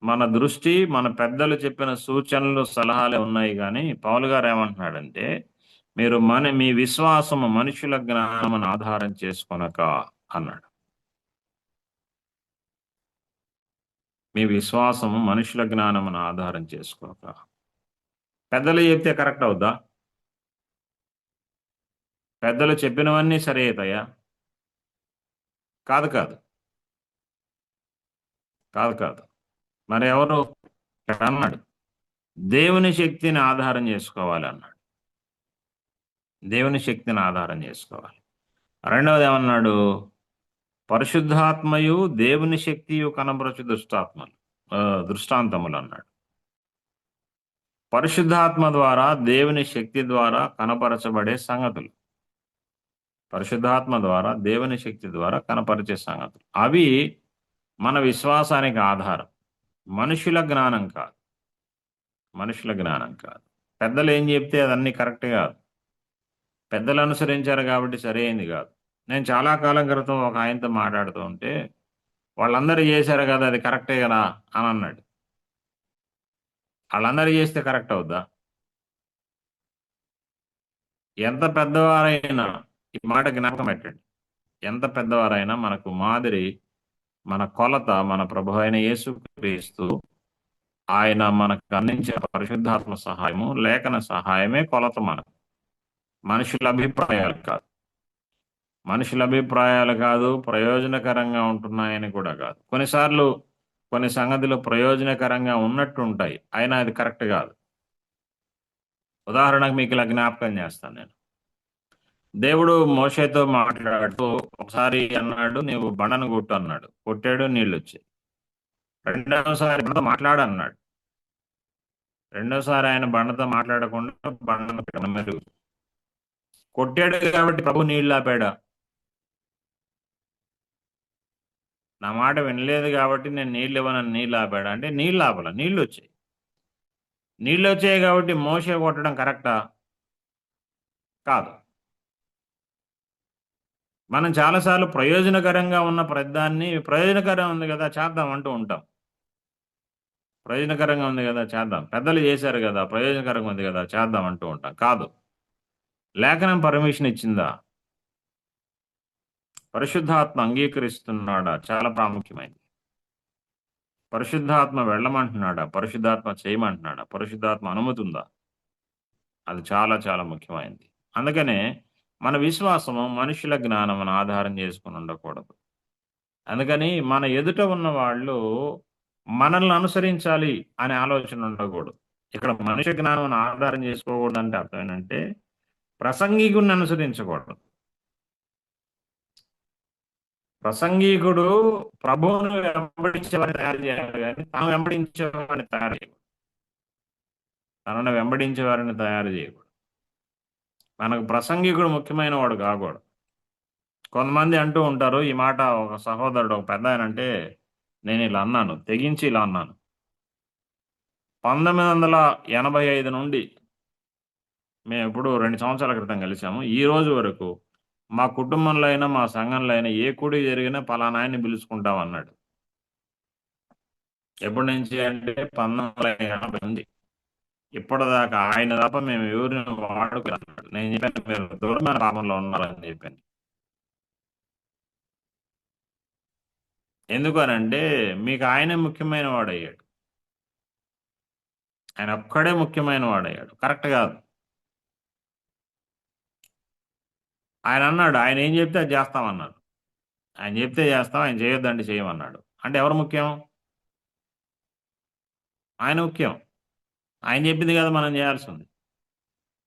మన దృష్టి మన పెద్దలు చెప్పిన సూచనలు సలహాలే ఉన్నాయి. కానీ పౌలు గారు ఏమంటున్నాడంటే మీరు మీ విశ్వాసము మనుషుల జ్ఞానమును ఆధారం చేసుకొనక అన్నాడు. మీ విశ్వాసము మనుషుల జ్ఞానమును ఆధారం చేసుకోక. పెద్దలు చెప్తే కరెక్ట్ అవుద్దా? పెద్దలు చెప్పినవన్నీ సరే అవుతాయా? కాదు కాదు కాదు కాదు మరి ఎవరు అన్నాడు? దేవుని శక్తిని ఆధారం చేసుకోవాలి అన్నాడు. దేవుని శక్తిని ఆధారం చేసుకోవాలి. రెండవది ఏమన్నాడు? పరిశుద్ధాత్మయు దేవుని శక్తియు కనబరచు దృష్టాంతములు అన్నాడు. పరిశుద్ధాత్మ ద్వారా దేవుని శక్తి ద్వారా కనపరచబడే సంగతులు, పరిశుద్ధాత్మ ద్వారా దేవుని శక్తి ద్వారా కనపరిచే సంగతులు, అవి మన విశ్వాసానికి ఆధారం. మనుషుల జ్ఞానం కాదు, మనుషుల జ్ఞానం కాదు. పెద్దలు ఏం చెప్తే అదన్నీ కరెక్ట్ కాదు. పెద్దలు అనుసరించారు కాబట్టి సరైంది కాదు. నేను చాలా కాలం క్రితం ఒక ఆయనతో మాట్లాడుతూ ఉంటే వాళ్ళందరూ చేశారు కదా అది కరెక్టే కదా అని అన్నాడు. వాళ్ళందరూ చేస్తే కరెక్ట్ అవుద్దా? ఎంత పెద్దవారైనా, ఈ మాట జ్ఞాపకం పెట్టండి, ఎంత పెద్దవారైనా మనకు మాదిరి, మన కొలత మన ప్రభు అయిన యేసుక్రీస్తు. ఆయన మనకు అందించిన పరిశుద్ధాత్మ సహాయము, లేఖన సహాయమే కొలత. మనకు మనుషుల అభిప్రాయాలు కాదు, మనుషుల అభిప్రాయాలు కాదు, ప్రయోజనకరంగా ఉంటున్నాయని కూడా కాదు. కొన్నిసార్లు కొన్ని సంగతులు ప్రయోజనకరంగా ఉన్నట్టు ఉంటాయి, అయినా అది కరెక్ట్ కాదు. ఉదాహరణకు మీకు ఇలా జ్ఞాపకం చేస్తాను. నేను దేవుడు మోషేతో మాట్లాడుతూ ఒకసారి అన్నాడు, నీవు బండను కొట్టు అన్నాడు. కొట్టాడు, నీళ్ళు వచ్చాయి. రెండవసారి బండతో మాట్లాడు అన్నాడు. రెండోసారి ఆయన బండతో మాట్లాడకుండా బండను మెరుగు కొట్టాడు కాబట్టి ప్రభు నీళ్ళు ఆపాడా? నా మాట వినలేదు కాబట్టి నేను నీళ్ళు ఇవ్వనని నీళ్ళు ఆపాడా అంటే నీళ్ళు ఆపల, నీళ్ళు వచ్చాయి. నీళ్ళు వచ్చాయి కాబట్టి మోషే కొట్టడం కరెక్టా? కాదు. మనం చాలాసార్లు ప్రయోజనకరంగా ఉన్న ప్రతిదాన్ని ప్రయోజనకరం ఉంది కదా చేద్దాం అంటూ ఉంటాం. ప్రయోజనకరంగా ఉంది కదా చేద్దాం, పెద్దలు చేశారు కదా ప్రయోజనకరంగా ఉంది కదా చేద్దాం అంటూ ఉంటాం. కాదు. లేఖనం పర్మిషన్ ఇచ్చిందా? పరిశుద్ధాత్మ అంగీకరిస్తున్నాడా? చాలా ప్రాముఖ్యమైనది. పరిశుద్ధాత్మ వెళ్ళమంటున్నాడా? పరిశుద్ధాత్మ చేయమంటున్నాడా? పరిశుద్ధాత్మ అనుమతి ఉందా? అది చాలా చాలా ముఖ్యమైనది. అందుకనే మన విశ్వాసము మనుషుల జ్ఞానమును ఆధారం చేసుకుని ఉండకూడదు. అందుకని మన ఎదుట ఉన్న వాళ్ళు మనల్ని అనుసరించాలి అనే ఆలోచన ఉండకూడదు. ఇక్కడ మనిషి జ్ఞానం ఆధారం చేసుకోకూడదు అంటే అర్థం ఏంటంటే ప్రసంగికుడిని అనుసరించకూడదు. ప్రసంగికుడు ప్రభువును వెంబడించేవాడిని తయారు చేయాలి కానీ తాను వెంబడించేవాడిని తయారు చేయకూడదు. తనను వెంబడించేవారిని తయారు చేయకూడదు. మనకు ప్రసంగికుడు ముఖ్యమైన వాడు కాకూడదు. కొంతమంది అంటూ ఉంటారు ఈ మాట, ఒక సహోదరుడు ఒక పెద్ద ఆయన అంటే నేను ఇలా అన్నాను, తెగించి ఇలా అన్నాను. 1985 నుండి మేము ఎప్పుడు 2 సంవత్సరాల క్రితం కలిసాము. ఈ రోజు వరకు మా కుటుంబంలో అయినా మా సంఘంలో అయినా ఏ కూడి జరిగినా పలానా ఆయన్ని పిలుచుకుంటాం అన్నాడు. ఎప్పటి నుంచి అంటే 1988 ఇప్పటిదాకా ఆయన తప్ప మేము ఎవరిని వాడుకున్నాడు. నేను చెప్పాను మీరు దూరమైన పాపంలో ఉన్నారని చెప్పాను. ఎందుకనంటే మీకు ఆయనే ముఖ్యమైన వాడయ్యాడు. ఆయన ఒక్కడే ముఖ్యమైన వాడయ్యాడు. కరెక్ట్ కాదు. ఆయన అన్నాడు ఆయన ఏం చెప్తే అది చేస్తామన్నాడు. ఆయన చెప్తే చేస్తాం, ఆయన చేయొద్దంటే చేయమన్నాడు. అంటే ఎవరు ముఖ్యం? ఆయన ముఖ్యం. ఆయన చెప్పింది కదా మనం చేయాల్సింది.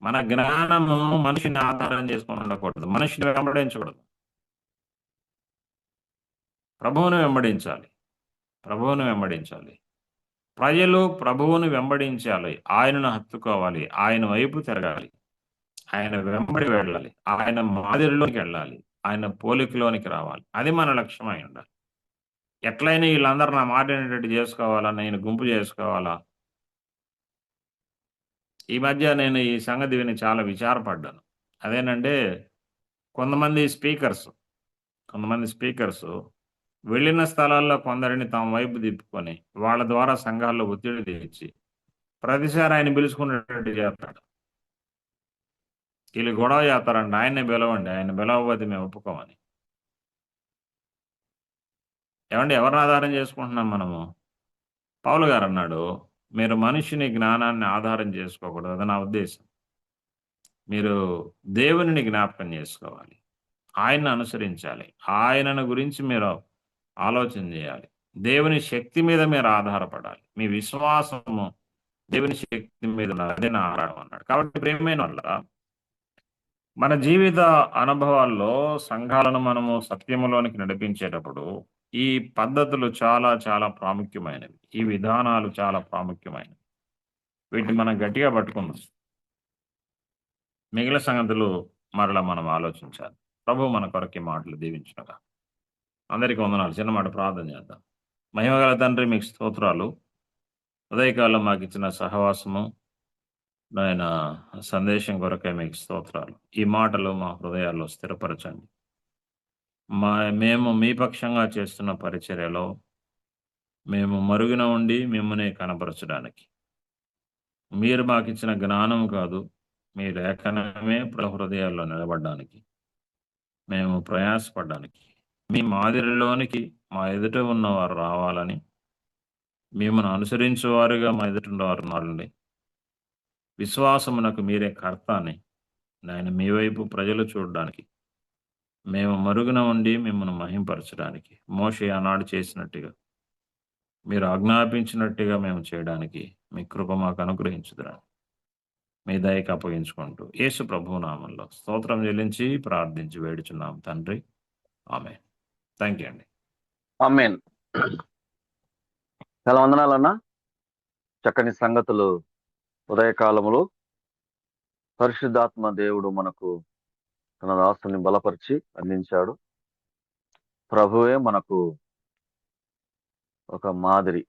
మన జ్ఞానము మనిషిని ఆధారం చేసుకొని ఉండకూడదు, మనిషిని వెంబడించకూడదు. ప్రభువును వెంబడించాలి. ప్రభువును వెంబడించాలి. ప్రజలు ప్రభువును వెంబడించాలి, ఆయనను హత్తుకోవాలి, ఆయన వైపు తిరగాలి, ఆయన వెంబడి వెళ్ళాలి, ఆయన మాదిరిలోకి వెళ్ళాలి, ఆయన పోలికలోనికి రావాలి. అది మన లక్ష్యమై ఉండాలి. ఎట్లయినా వీళ్ళందరూ నా మాట వినేటట్టు చేసుకోవాలా, నేను గుంపు చేసుకోవాలా? ఈ మధ్య నేను ఈ సంగతి విని చాలా విచారపడ్డాను. అదేనంటే కొంతమంది స్పీకర్స్ వెళ్ళిన స్థలాల్లో కొందరిని తమ వైపు తిప్పుకొని వాళ్ళ ద్వారా సంఘాల్లో ఒత్తిడి తెచ్చి ప్రతిసారి ఆయన పిలుచుకునేటట్టు చేస్తాడు. వీళ్ళు గొడవ చేస్తారంట, ఆయన్ని పిలవండి, ఆయన పిలవకపోతే మేము ఒప్పుకోమని. ఏమండి, ఎవరిని ఆధారం చేసుకుంటున్నాం మనము? పౌలు గారు అన్నాడు, మీరు మనిషిని జ్ఞానాన్ని ఆధారం చేసుకోకూడదు. అది నా ఉద్దేశం. మీరు దేవునిని జ్ఞాపకం చేసుకోవాలి, ఆయన్ని అనుసరించాలి, ఆయనను గురించి మీరు ఆలోచన చేయాలి. దేవుని శక్తి మీద మీరు ఆధారపడాలి. మీ విశ్వాసము దేవుని శక్తి మీద అదే నా ఆధారం అన్నాడు. కాబట్టి ప్రియమైన వల్ల మన జీవిత అనుభవాల్లో సంఘాలను మనము సత్యములోనికి నడిపించేటప్పుడు ఈ పద్ధతులు చాలా చాలా ప్రాముఖ్యమైనవి. ఈ విధానాలు చాలా ప్రాముఖ్యమైనవి. వీటిని మనం గట్టిగా పట్టుకుందాం. మిగిలిన సంగతులు మరలా మనం ఆలోచించాలి. ప్రభు మన కొరకు మాటలు దీవించునుగా. అందరికీ వందనాలు. చిన్న మాట ప్రార్థన చేద్దాం. మహిమగల తండ్రి, మీకు స్తోత్రాలు. ఉదయకాలం మాకు ఇచ్చిన సహవాసము, నాయన సందేశం కొరకే మీకు స్తోత్రాలు. ఈ మాటలు మా హృదయాల్లో స్థిరపరచండి. మేము మీ పక్షంగా చేస్తున్న పరిచర్యలో మేము మరుగున ఉండి మిమ్మల్ని కనపరచడానికి, మీరు మాకు ఇచ్చిన జ్ఞానం కాదు, మీ లేఖనమే హృదయాల్లో నిలబడడానికి, మేము ప్రయాసపడడానికి, మీ మాదిరిలోనికి మా ఎదుట ఉన్నవారు రావాలని, మిమ్మల్ని అనుసరించేవారుగా మా ఎదుట ఉన్నవారు ఉన్నారండి. విశ్వాసమునకు మీరే కర్త అని నేను మీ వైపు ప్రజలు చూడడానికి, మేము మరుగున ఉండి మిమ్మల్ని మహింపరచడానికి, మోషే ఆనాడు చేసినట్టుగా మీరు ఆజ్ఞాపించినట్టుగా మేము చేయడానికి మీ కృప మాకు అనుగ్రహించుదురా. మీ దయకి అప్పగించుకుంటూ యేసు ప్రభువు నామంలో స్తోత్రం చెల్లించి ప్రార్థించి వేడుచున్నాం తండ్రి. ఆమేన్. థ్యాంక్ యూ అండి. ఆమేన్. చాలా వందనాలన్నా. చక్కని సంగతులు ఉదయకాలములో పరిశుద్ధాత్మ దేవుడు మనకు తన దాసుని బలపరిచి అందించాడు. ప్రభువే మనకు ఒక మాదిరి.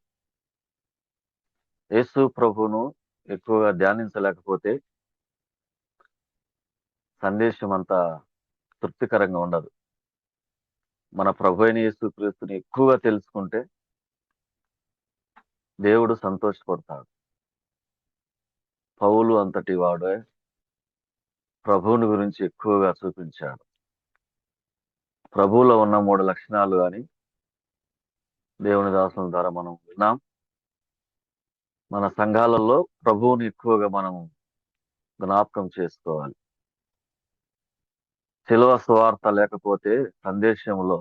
యేసు ప్రభువును ఎక్కువగా ధ్యానించలేకపోతే సందేశం అంతా తృప్తికరంగా ఉండదు. మన ప్రభు అయిన యేసుక్రీస్తుని ఎక్కువగా తెలుసుకుంటే దేవుడు సంతోషపడతాడు. పౌలు అంతటి వాడే ప్రభువుని గురించి ఎక్కువగా చూపించాడు. ప్రభువులో ఉన్న 3 లక్షణాలు అని దేవుని దాసుల ద్వారా మనం విన్నాం. మన సంఘాలలో ప్రభువుని ఎక్కువగా మనం జ్ఞాపకం చేసుకోవాలి. శిలువ సువార్త లేకపోతే సందేశంలో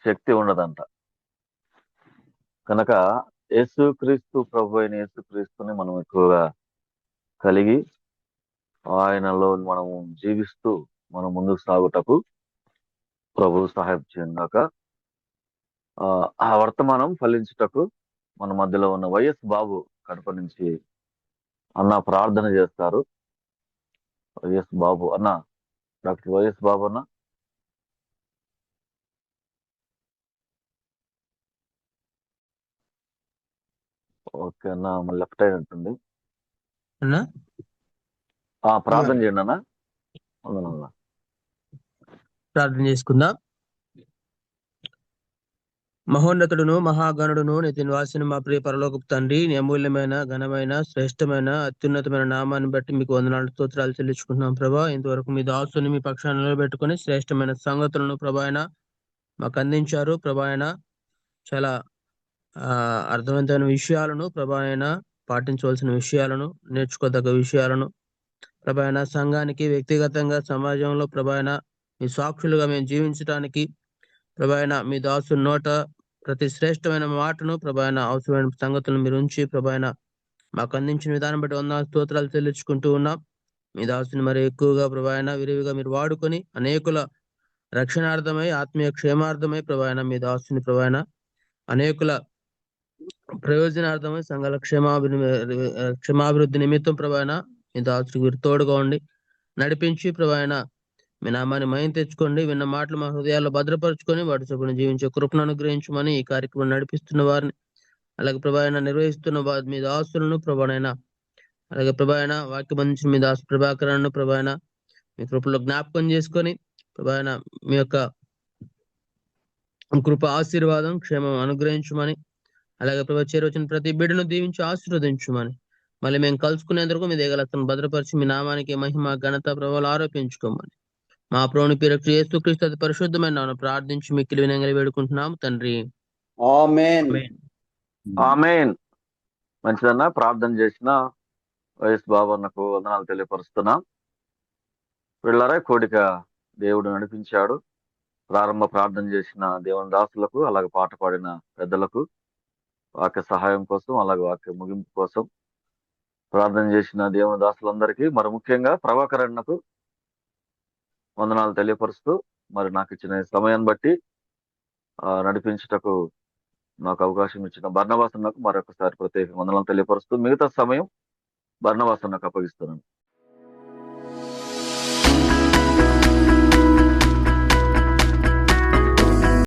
శక్తి ఉండదంట. కనుక యేసుక్రీస్తు ప్రభు అయిన యేసుక్రీస్తుని మనం ఎక్కువగా కలిగి ఆయనలో మనము జీవిస్తూ మనం ముందుకు సాగుటకు ప్రభు సహాయం చేయగాక. ఆ వర్తమానం ఫలించుటకు మన మధ్యలో ఉన్న వైఎస్ బాబు కడప నుంచి అన్న ప్రార్థన చేస్తారు. వైఎస్ బాబు అన్న, డాక్టర్ వైఎస్ బాబు అన్న. ఓకే అన్న, మళ్ళీ లెఫ్ట్ అయినట్టుంది. అన్నా ప్రార్థన చేయండి అన్న. వందనాలు. ప్రార్థన చేసుకుందాం. మహోన్నతుడును మహాగణుడును నిత్య నివాసిని మా ప్రియ పరలోకపు తండ్రి, నీ అమూల్యమైన ఘనమైన శ్రేష్టమైన అత్యున్నతమైన నామాన్ని బట్టి మీకు వందనాలు స్తోత్రాలు చెల్లించుకుంటున్నాం ప్రభా. ఇంతవరకు మీ దాసుని మీ పక్షాన్ని నిలబెట్టుకుని శ్రేష్టమైన సంగతులను ప్రభాయన మాకు అందించారు. ప్రభాయన చాలా అర్థవంతమైన విషయాలను ప్రభాయన పాటించవలసిన విషయాలను, నేర్చుకోదగ్గ విషయాలను ప్రభాయన సంఘానికి, వ్యక్తిగతంగా, సమాజంలో ప్రభాయన మీ సాక్షులుగా మేము జీవించడానికి ప్రభాయన మీ దాసు నోట ప్రతి శ్రేష్టమైన మాటను ప్రభాయన అవసరమైన సంగతులను మీరు ఉంచి ప్రభాయన మాకు అందించిన విధానం బట్టి వందనాలు స్తోత్రాలు చెల్లించుకుంటూ ఉన్నాం. మీ దాసుని మరి ఎక్కువగా ప్రభాయన విరివిగా మీరు వాడుకొని అనేకుల రక్షణార్థమై, ఆత్మీయ క్షేమార్థమై ప్రభాయన మీ దాసుని ప్రభాయన అనేకుల ప్రయోజనార్థమై, సంఘాల క్షేమాభివృద్ధి నిమిత్తం ప్రభాయన మీ దాసుడికి మీరు తోడుగా ఉండి నడిపించి ప్రభాయన మీ నామాన్ని మయం తెచ్చుకోండి. విన్న మాటలు మా హృదయాల్లో భద్రపరుచుకొని వాటి చొప్పున జీవించే కృపను అనుగ్రహించమని ఈ కార్యక్రమం నడిపిస్తున్న వారిని, అలాగే ప్రభాయన నిర్వహిస్తున్న మీ దాసులను ప్రభానైనా, అలాగే ప్రభాయన వాక్యం అందించిన మీ దాసు ప్రభాకరను ప్రభాయన మీ కృపలో జ్ఞాపకం చేసుకొని ప్రభాయన మీ యొక్క కృప ఆశీర్వాదం క్షేమం అనుగ్రహించమని, అలాగే ప్రభా చేరవచ్చిన ప్రతి బిడ్డను దీవించి ఆశీర్వదించమని, మళ్ళీ మేము కలుసుకునేందుకు మీ దేగలతను భద్రపరిచి మీ నామానికి మహిమ ఘనత ప్రభావాలు ఆరోపించుకోమని మా ప్రభుని పేరు యేసుక్రీస్తు అతి పరిశుద్ధమైన నామమున ప్రార్థించి మిక్కిలి వినయంగా వేడుకుంటున్నాము తండ్రి. ఆమేన్. ఆమేన్. మంచిదన్న, ప్రార్థన చేసిన వైఎస్ బాబు అన్నకు వందనాలు తెలియపరుస్తున్నాం. పిల్లరా, కోడిక దేవుడు నడిపించాడు. ప్రారంభ ప్రార్థన చేసిన దేవుని దాసులకు, అలాగే పాట పాడిన పెద్దలకు వాక్య సహాయం కోసం, అలాగే వాక్య ముగింపు కోసం ప్రార్థన చేసిన దేవుని దాసులందరికీ, మరి ముఖ్యంగా ప్రభాకర్ అన్నకు వందనాలు తెలియపరుస్తూ, మరి నాకు ఇచ్చిన సమయాన్ని బట్టి నడిపించుటకు నాకు అవకాశం ఇచ్చిన బర్నబాస్ అన్నకు మరొకసారి ప్రత్యేక వందనాలు తెలియపరుస్తూ మిగతా సమయం బర్నబాస్ అన్నకు అప్పగిస్తున్నాను.